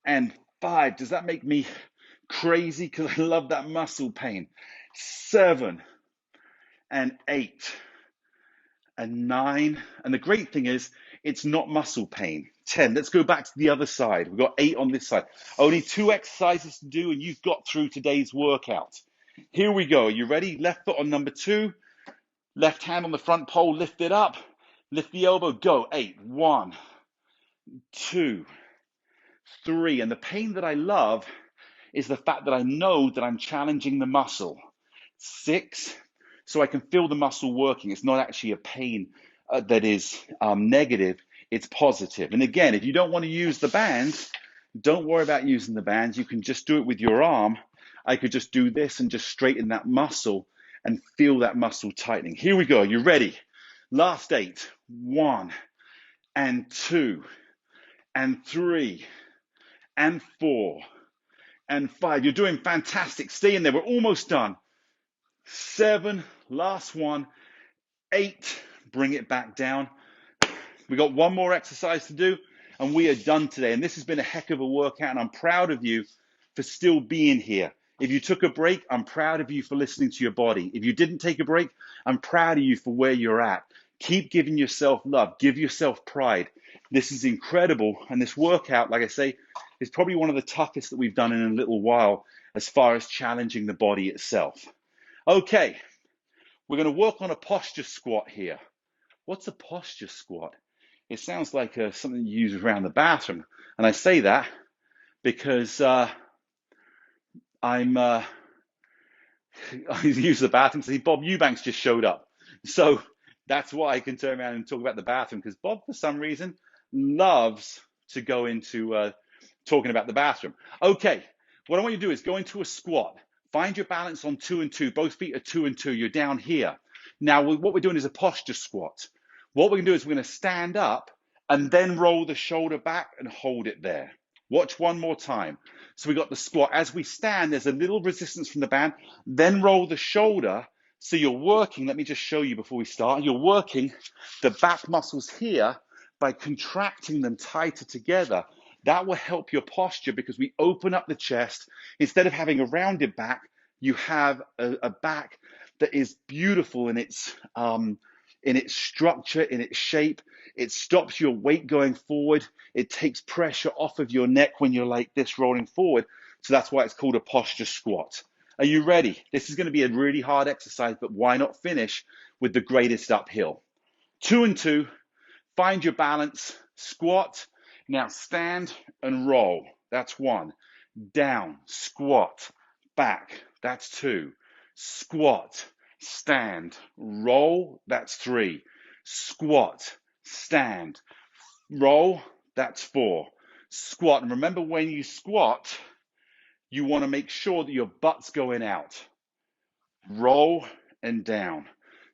and 5. Does that make me crazy? Because I love that muscle pain. 7 and 8 and 9. And the great thing is, it's not muscle pain. 10. Let's go back to the other side. We've got 8 on this side. Only 2 exercises to do, and you've got through today's workout. Here we go. Are you ready? Left foot on number 2. Left hand on the front pole. Lift it up. Lift the elbow. Go. 8. 1, 2, 3. And the pain that I love is the fact that I know that I'm challenging the muscle. 6. So I can feel the muscle working. It's not actually a pain that is negative. It's positive. And again, if you don't want to use the band, don't worry about using the band. You can just do it with your arm. I could just do this and just straighten that muscle and feel that muscle tightening. Here we go. You ready? Last 8. 1 and 2 and 3 and 4 and 5. You're doing fantastic. Stay in there. We're almost done. 7. Last one. 8. Bring it back down. We got one more exercise to do, and we are done today. And this has been a heck of a workout, and I'm proud of you for still being here. If you took a break, I'm proud of you for listening to your body. If you didn't take a break, I'm proud of you for where you're at. Keep giving yourself love. Give yourself pride. This is incredible. And this workout, like I say, is probably one of the toughest that we've done in a little while as far as challenging the body itself. Okay, we're going to work on a posture squat here. What's a posture squat? It sounds like something you use around the bathroom. And I say that because I use the bathroom. See, Bob Eubanks just showed up. So that's why I can turn around and talk about the bathroom, because Bob, for some reason, loves to go into talking about the bathroom. Okay, what I want you to do is go into a squat. Find your balance on 2 and 2. Both feet are 2 and 2. You're down here. Now, what we're doing is a posture squat. What we're going to do is we're going to stand up and then roll the shoulder back and hold it there. Watch one more time. So we got the squat. As we stand, there's a little resistance from the band. Then roll the shoulder. So you're working, let me just show you before we start. You're working the back muscles here by contracting them tighter together. That will help your posture because we open up the chest. Instead of having a rounded back, you have a back that is beautiful in its structure, in its shape. It stops your weight going forward. It takes pressure off of your neck when you're like this rolling forward. So that's why it's called a posture squat. Are you ready? This is going to be a really hard exercise, but why not finish with the greatest uphill? 2 and 2, find your balance, squat. Now stand and roll. That's 1. Down, squat, back. That's 2. Squat, stand, roll. That's 3. Squat, stand, roll. That's 4. Squat. And remember, when you squat, you want to make sure that your butt's going out. Roll and down.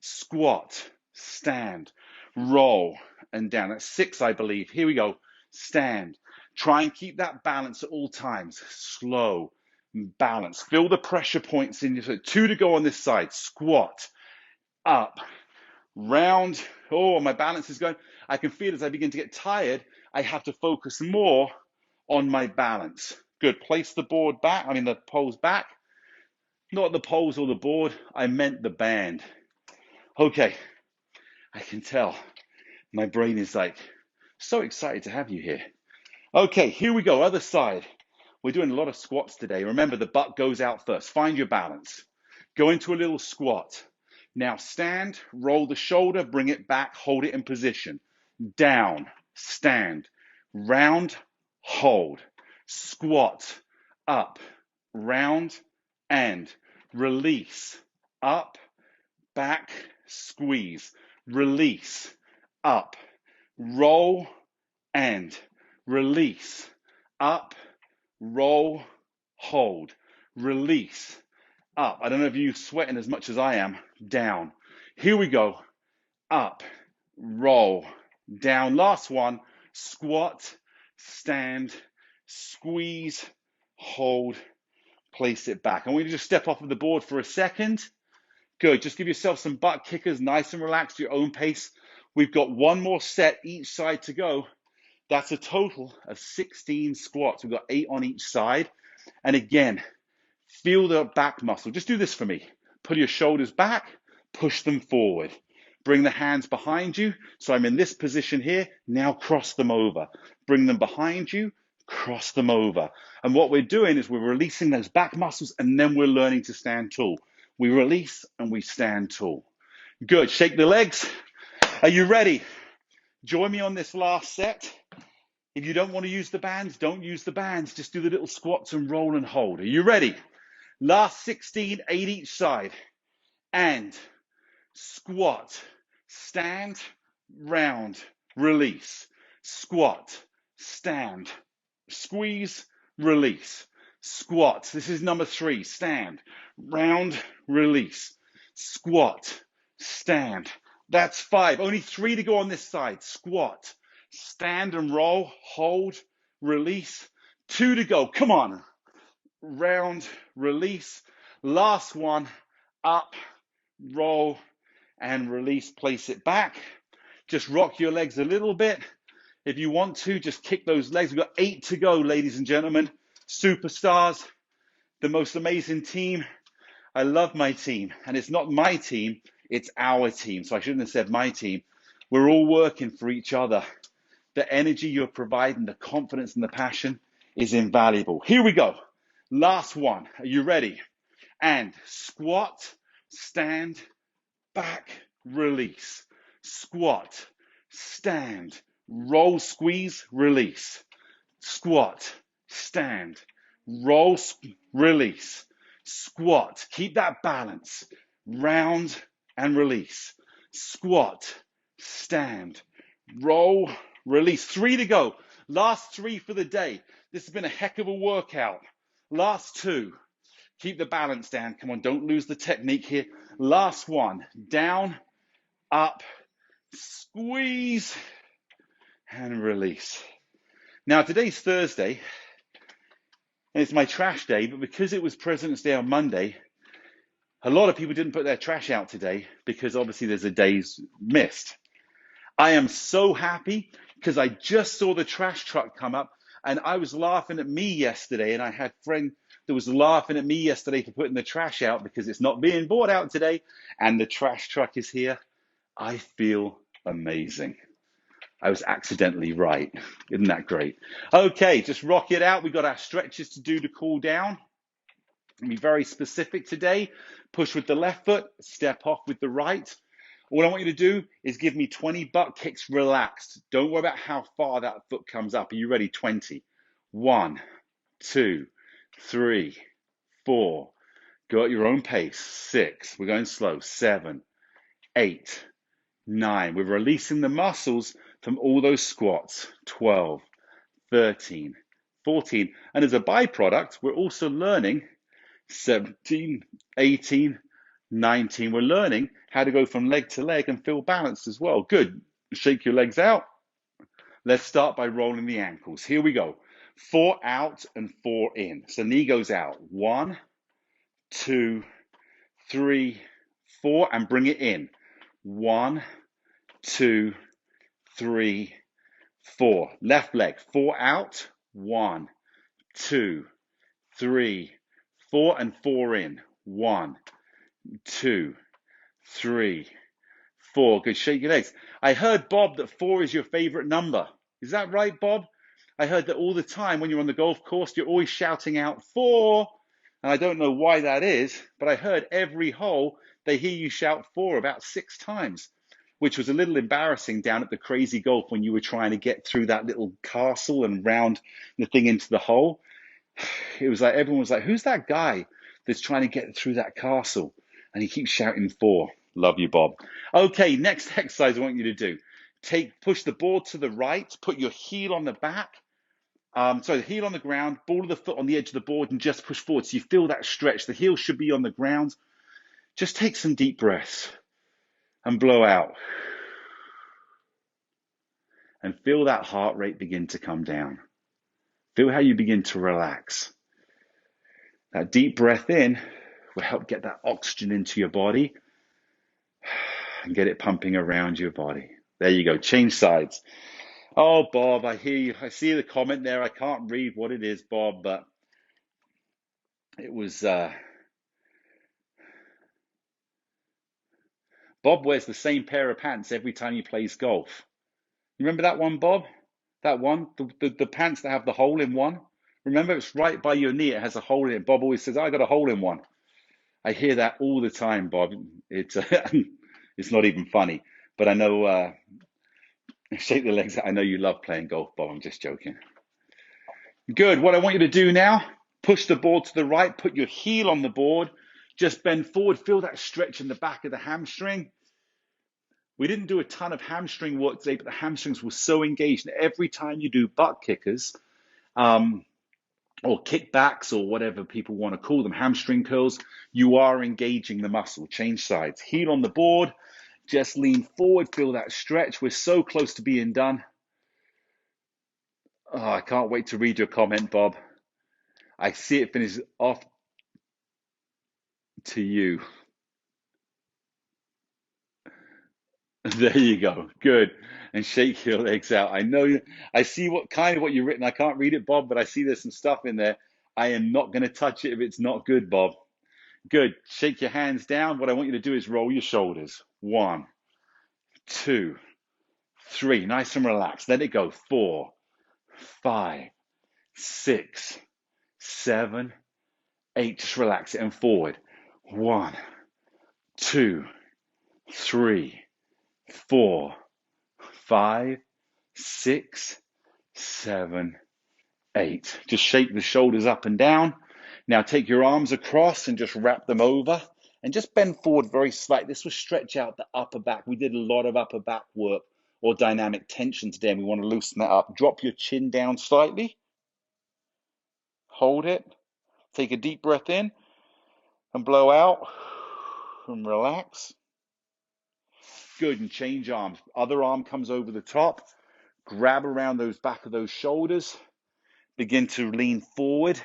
Squat, stand, roll and down. That's 6, I believe. Here we go. Stand. Try and keep that balance at all times. Slow, balance. Feel the pressure points in your foot. 2 to go on this side. Squat, up, round. Oh, my balance is going. I can feel as I begin to get tired, I have to focus more on my balance. Good. Place the board back. The poles back. Not the poles or the board. I meant the band. Okay. I can tell. My brain is like, so excited to have you here. Okay, here we go. Other side. We're doing a lot of squats today. Remember, the butt goes out first. Find your balance. Go into a little squat. Now stand, roll the shoulder, bring it back, hold it in position. Down, stand, round, hold. Squat, up, round, and release. Up, back, squeeze. Release, up, roll, and release. Up, roll, hold. Release, up. I don't know if you're sweating as much as I am. Down. Here we go. Up, roll, down. Last one. Squat, stand, squeeze, hold, place it back. I want you to just step off of the board for a second. Good. Just give yourself some butt kickers, nice and relaxed, your own pace. We've got one more set each side to go. That's a total of 16 squats. We've got 8 on each side. And again, feel the back muscle. Just do this for me. Pull your shoulders back, push them forward. Bring the hands behind you. So I'm in this position here. Now cross them over. Bring them behind you, cross them over. And what we're doing is we're releasing those back muscles, and then we're learning to stand tall. We release and we stand tall. Good. Shake the legs. Are you ready? Join me on this last set. If you don't want to use the bands, don't use the bands. Just do the little squats and roll and hold. Are you ready? Last 16, 8 each side. And squat, stand, round, release. Squat, stand, squeeze, release. Squat. This is number 3. Stand, round, release. Squat, stand. That's 5. Only 3 to go on this side. Squat, stand and roll, hold, release. 2 to go. Come on. Round, release. Last one. Up, roll, and release. Place it back. Just rock your legs a little bit. If you want to, just kick those legs. We've got 8 to go, ladies and gentlemen. Superstars, the most amazing team. I love my team. And it's not my team, it's our team. So I shouldn't have said my team. We're all working for each other. The energy you're providing, the confidence and the passion is invaluable. Here we go. Last one. Are you ready? And squat, stand, back, release. Squat, stand, roll, squeeze, release. Squat, stand, roll, release. Squat, keep that balance. Round and release. Squat, stand, roll, release. 3 to go. Last 3 for the day. This has been a heck of a workout. Last 2. Keep the balance down. Come on, don't lose the technique here. Last one. Down, up, squeeze, and release. Now, today's Thursday, and it's my trash day, but because it was President's Day on Monday, a lot of people didn't put their trash out today because obviously there's a day's missed. I am so happy because I just saw the trash truck come up, and I was laughing at me yesterday, and I had a friend that was laughing at me yesterday for putting the trash out because it's not being brought out today, and the trash truck is here. I feel amazing. I was accidentally right. Isn't that great? Okay, just rock it out. We've got our stretches to do to cool down. Be very specific today. Push with the left foot, step off with the right. All I want you to do is give me 20 butt kicks relaxed. Don't worry about how far that foot comes up. Are you ready? 20. 1, 2, 3, 4. Go at your own pace. 6. We're going slow. 7, 8, 9. We're releasing the muscles from all those squats. 12, 13, 14. And as a byproduct, we're also learning 17, 18, 19. We're learning how to go from leg to leg and feel balanced as well. Good. Shake your legs out. Let's start by rolling the ankles. Here we go. 4 out and 4 in. So knee goes out. 1, 2, 3, 4, and bring it in. 1, 2, 3, 4. Left leg. 4 out. 1, 2, 3, 4, and 4 in. 1, 2, 3, 4. Good. Shake your legs. I heard, Bob, that 4 is your favorite number. Is that right, Bob? I heard that all the time when you're on the golf course, you're always shouting out 4. And I don't know why that is, but I heard every hole they hear you shout 4 about 6 times, which was a little embarrassing down at the Crazy Golf when you were trying to get through that little castle and round the thing into the hole. It was like everyone was like, who's that guy that's trying to get through that castle? And he keeps shouting 4. Love you, Bob. Okay, next exercise I want you to do. Push the board to the right, put your heel on the back. The heel on the ground, ball of the foot on the edge of the board, and just push forward. So you feel that stretch. The heel should be on the ground. Just take some deep breaths and blow out. And feel that heart rate begin to come down. Feel how you begin to relax. That deep breath in will help get that oxygen into your body and get it pumping around your body. There you go. Change sides. Oh, Bob, I hear you. I see the comment there. I can't read what it is, Bob, but it was Bob wears the same pair of pants every time he plays golf. You remember that one, Bob? That one, the pants that have the hole in one. Remember, it's right by your knee. It has a hole in it. Bob always says, "I got a hole in one." I hear that all the time, Bob. It's it's not even funny, but I know. Shake the legs. I know you love playing golf, Bob. I'm just joking. Good. What I want you to do now: push the board to the right. Put your heel on the board. Just bend forward. Feel that stretch in the back of the hamstring. We didn't do a ton of hamstring work today, but the hamstrings were so engaged. And every time you do butt kickers, or kickbacks, or whatever people want to call them, hamstring curls, you are engaging the muscle. Change sides. Heel on the board. Just lean forward. Feel that stretch. We're so close to being done. Oh, I can't wait to read your comment, Bob. I see it finish off to you. There you go. Good. And shake your legs out. I know I see what you've written. I can't read it, Bob, but I see there's some stuff in there. I am not going to touch it if it's not good, Bob. Good. Shake your hands down. What I want you to do is roll your shoulders. 1, 2, 3. Nice and relaxed. Let it go. 4, 5, 6, 7, 8. Just relax it and forward. 1, 2, 3, 4, 5, 6, 7, 8. Just shake the shoulders up and down. Now take your arms across and just wrap them over and just bend forward very slightly. This will stretch out the upper back. We did a lot of upper back work or dynamic tension today, and we want to loosen that up. Drop your chin down slightly. Hold it. Take a deep breath in and blow out and relax. Good. And change arms. Other arm comes over the top. Grab around those back of those shoulders. Begin to lean forward.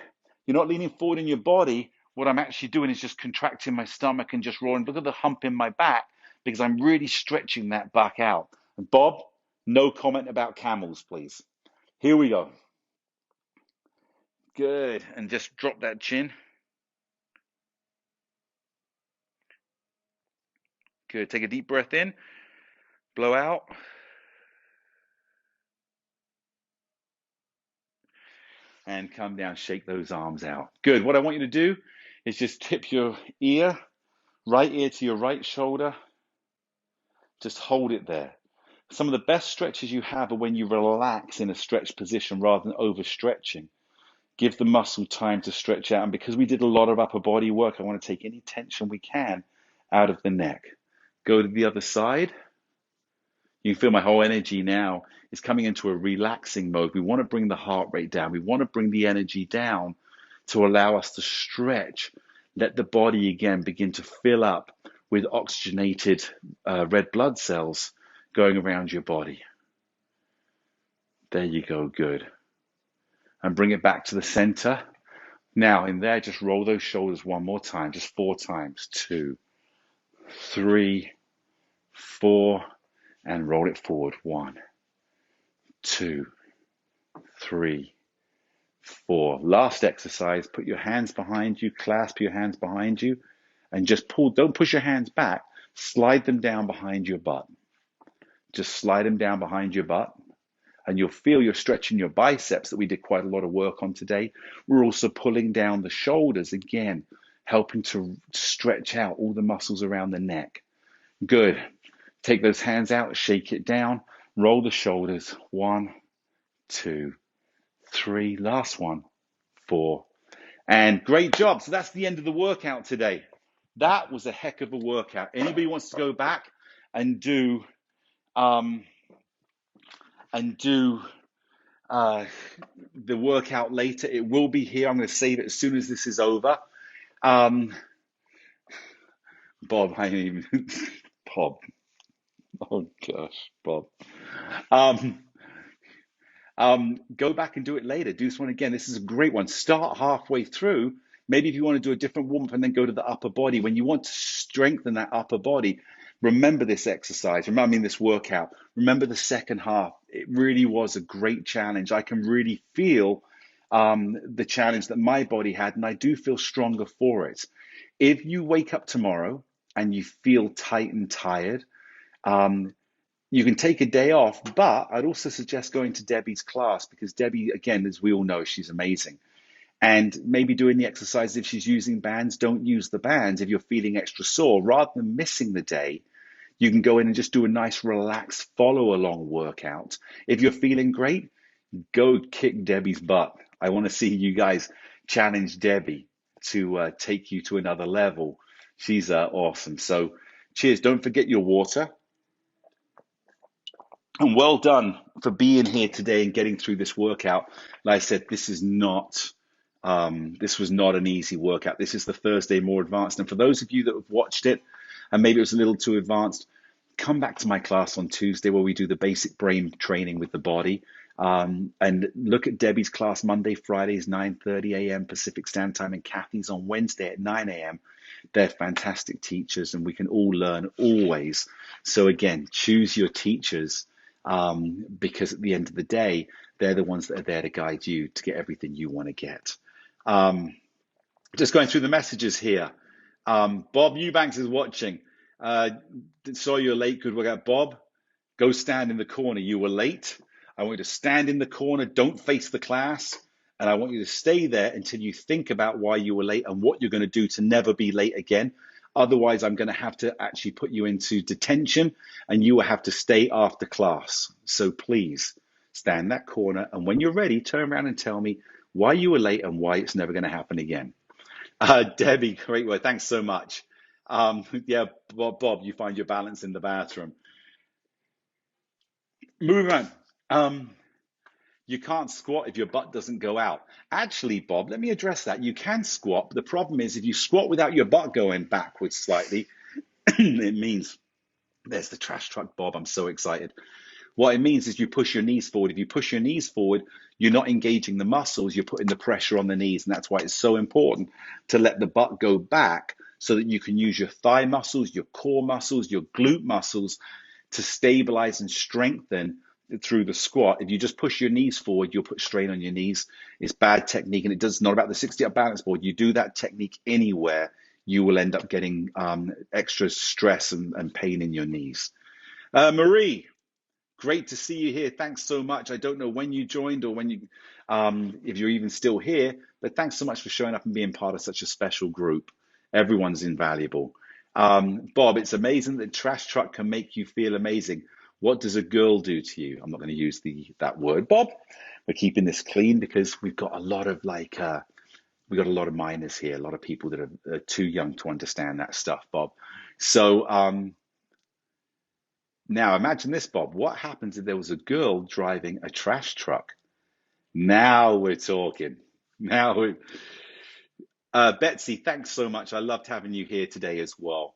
You're not leaning forward in your body. What I'm actually doing is just contracting my stomach and just rolling. Look at the hump in my back because I'm really stretching that back out. And Bob, no comment about camels, please. Here we go. Good. And just drop that chin. Good. Take a deep breath in. Blow out. And come down. Shake those arms out. Good. What I want you to do is just tip your ear, right ear to your right shoulder. Just hold it there. Some of the best stretches you have are when you relax in a stretched position rather than overstretching. Give the muscle time to stretch out. And because we did a lot of upper body work, I want to take any tension we can out of the neck. Go to the other side. You can feel my whole energy now is coming into a relaxing mode. We want to bring the heart rate down. We want to bring the energy down to allow us to stretch. Let the body again begin to fill up with oxygenated red blood cells going around your body. There you go, good. And bring it back to the center. Now in there, just roll those shoulders one more time, just 4 times. 2, 3, 4, and roll it forward. 1, 2, 3, 4. Last exercise, put your hands behind you, clasp your hands behind you, and just pull. Don't push your hands back, slide them down behind your butt. Just slide them down behind your butt. And you'll feel you're stretching your biceps that we did quite a lot of work on today. We're also pulling down the shoulders again, helping to stretch out all the muscles around the neck. Good. Take those hands out, shake it down, roll the shoulders. 1, 2, 3. Last one. 4. And great job. So that's the end of the workout today. That was a heck of a workout. Anybody wants to go back and do the workout later, it will be here. I'm going to save it as soon as this is over. Bob, I ain't even Bob. Oh gosh, Bob. Go back and do it later. Do this one again. This is a great one. Start halfway through. Maybe if you want to do a different warm up and then go to the upper body. When you want to strengthen that upper body, remember this exercise, remember, I mean, this workout, remember the second half. It really was a great challenge. I can really feel the challenge that my body had, and I do feel stronger for it. If you wake up tomorrow and you feel tight and tired, um, you can take a day off, but I'd also suggest going to Debbie's class because Debbie, again, as we all know, she's amazing. And maybe doing the exercise if she's using bands, don't use the bands if you're feeling extra sore. Rather than missing the day, you can go in and just do a nice, relaxed, follow along workout. If you're feeling great, go kick Debbie's butt. I want to see you guys challenge Debbie to take you to another level. She's awesome. So, cheers. Don't forget your water. And well done for being here today and getting through this workout. Like I said, this was not an easy workout. This is the Thursday more advanced. And for those of you that have watched it and maybe it was a little too advanced, come back to my class on Tuesday where we do the basic brain training with the body. And look at Debbie's class Monday, Fridays, 9:30 a.m. Pacific Standard Time, and Kathy's on Wednesday at 9 a.m. They're fantastic teachers and we can all learn always. So again, choose your teachers because at the end of the day, they're the ones that are there to guide you to get everything you want to get. Just going through the messages here. Bob Eubanks is watching. Saw you're late. Good workout. Bob, go stand in the corner. You were late. I want you to stand in the corner. Don't face the class. And I want you to stay there until you think about why you were late and what you're going to do to never be late again. Otherwise, I'm going to have to actually put you into detention and you will have to stay after class. So please stand in that corner. And when you're ready, turn around and tell me why you were late and why it's never going to happen again. Debbie, great word. Thanks so much. Yeah, Bob, you find your balance in the bathroom. Moving on. You can't squat if your butt doesn't go out. Actually, Bob, let me address that. You can squat, but the problem is if you squat without your butt going backwards slightly, it means there's the trash truck, Bob. I'm so excited. What it means is you push your knees forward. If you push your knees forward, you're not engaging the muscles, you're putting the pressure on the knees. And that's why it's so important to let the butt go back so that you can use your thigh muscles, your core muscles, your glute muscles to stabilize and strengthen through the squat. If you just push your knees forward, you'll put strain on your knees. It's bad technique, and it's not about the 60-up balance board. You do that technique anywhere, you will end up getting extra stress and pain in your knees. Marie, great to see you here. Thanks so much. I don't know when you joined or when you, if you're even still here, but thanks so much for showing up and being part of such a special group. Everyone's invaluable. Bob, it's amazing that trash truck can make you feel amazing. What does a girl do to you? I'm not going to use that word, Bob. We're keeping this clean because we've got a lot of we've got a lot of minors here, a lot of people that are too young to understand that stuff, Bob. So now imagine this, Bob. What happens if there was a girl driving a trash truck? Now we're talking. Now we Betsy, thanks so much. I loved having you here today as well.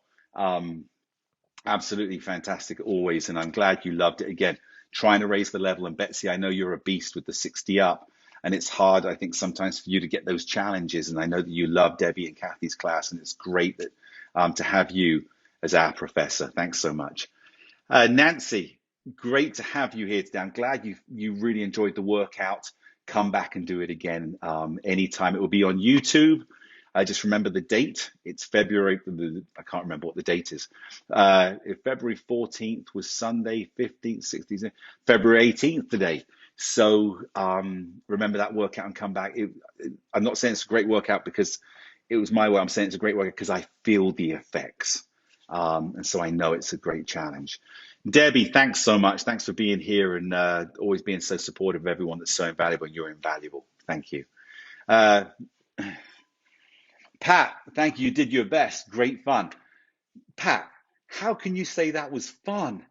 Absolutely fantastic always, and I'm glad you loved it again. Trying to raise the level, and Betsy, I know you're a beast with the 60 up, and it's hard, I think, sometimes for you to get those challenges. And I know that you love Debbie and Kathy's class, and it's great that to have you as our professor. Thanks so much. Nancy, great to have you here today. I'm glad you really enjoyed the workout. Come back and do it again anytime. It will be on YouTube. Just remember the date. It's February. I can't remember what the date is. If February 14th was Sunday, 15th, 16th, February 18th today. So remember that workout and come back. I'm not saying it's a great workout because it was my way. I'm saying it's a great workout because I feel the effects. And so I know it's a great challenge. Debbie, thanks so much. Thanks for being here and always being so supportive of everyone that's so invaluable. You're invaluable. Thank you. Pat, thank you. You did your best. Great fun. Pat, how can you say that was fun?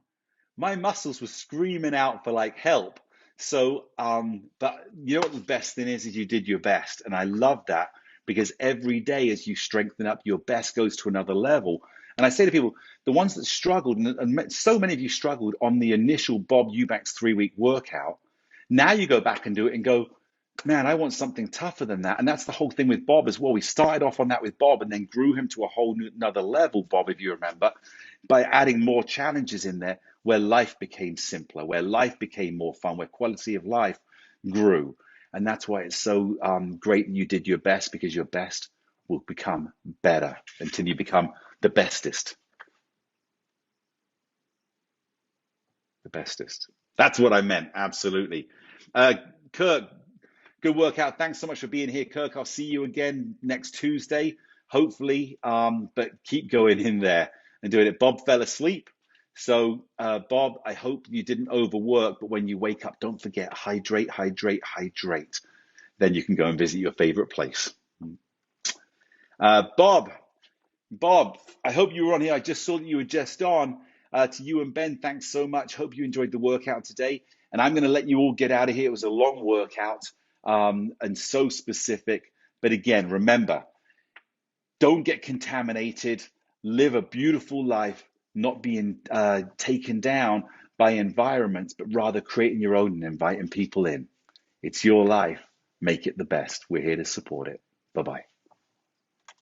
My muscles were screaming out for help. So, but you know what the best thing is you did your best. And I love that because every day as you strengthen up, your best goes to another level. And I say to people, the ones that struggled, and so many of you struggled on the initial Bob Eubanks 3-week workout, now you go back and do it and go, man, I want something tougher than that. And that's the whole thing with Bob as well. We started off on that with Bob and then grew him to a whole another level, Bob, if you remember, by adding more challenges in there where life became simpler, where life became more fun, where quality of life grew. And that's why it's so great that you did your best, because your best will become better until you become the bestest. The bestest. That's what I meant. Absolutely. Kirk, good workout. Thanks so much for being here, Kirk. I'll see you again next Tuesday, hopefully. But keep going in there and doing it. Bob fell asleep. So, Bob, I hope you didn't overwork, but when you wake up, don't forget, hydrate, hydrate, hydrate. Then you can go and visit your favorite place. Bob, Bob, I hope you were on here. I just saw that you were just on. To you and Ben, thanks so much. Hope you enjoyed the workout today. And I'm going to let you all get out of here. It was a long workout and so specific. But again, remember, don't get contaminated. Live a beautiful life, not being taken down by environments, but rather creating your own and inviting people in. It's your life. Make it the best. We're here to support it. Bye bye.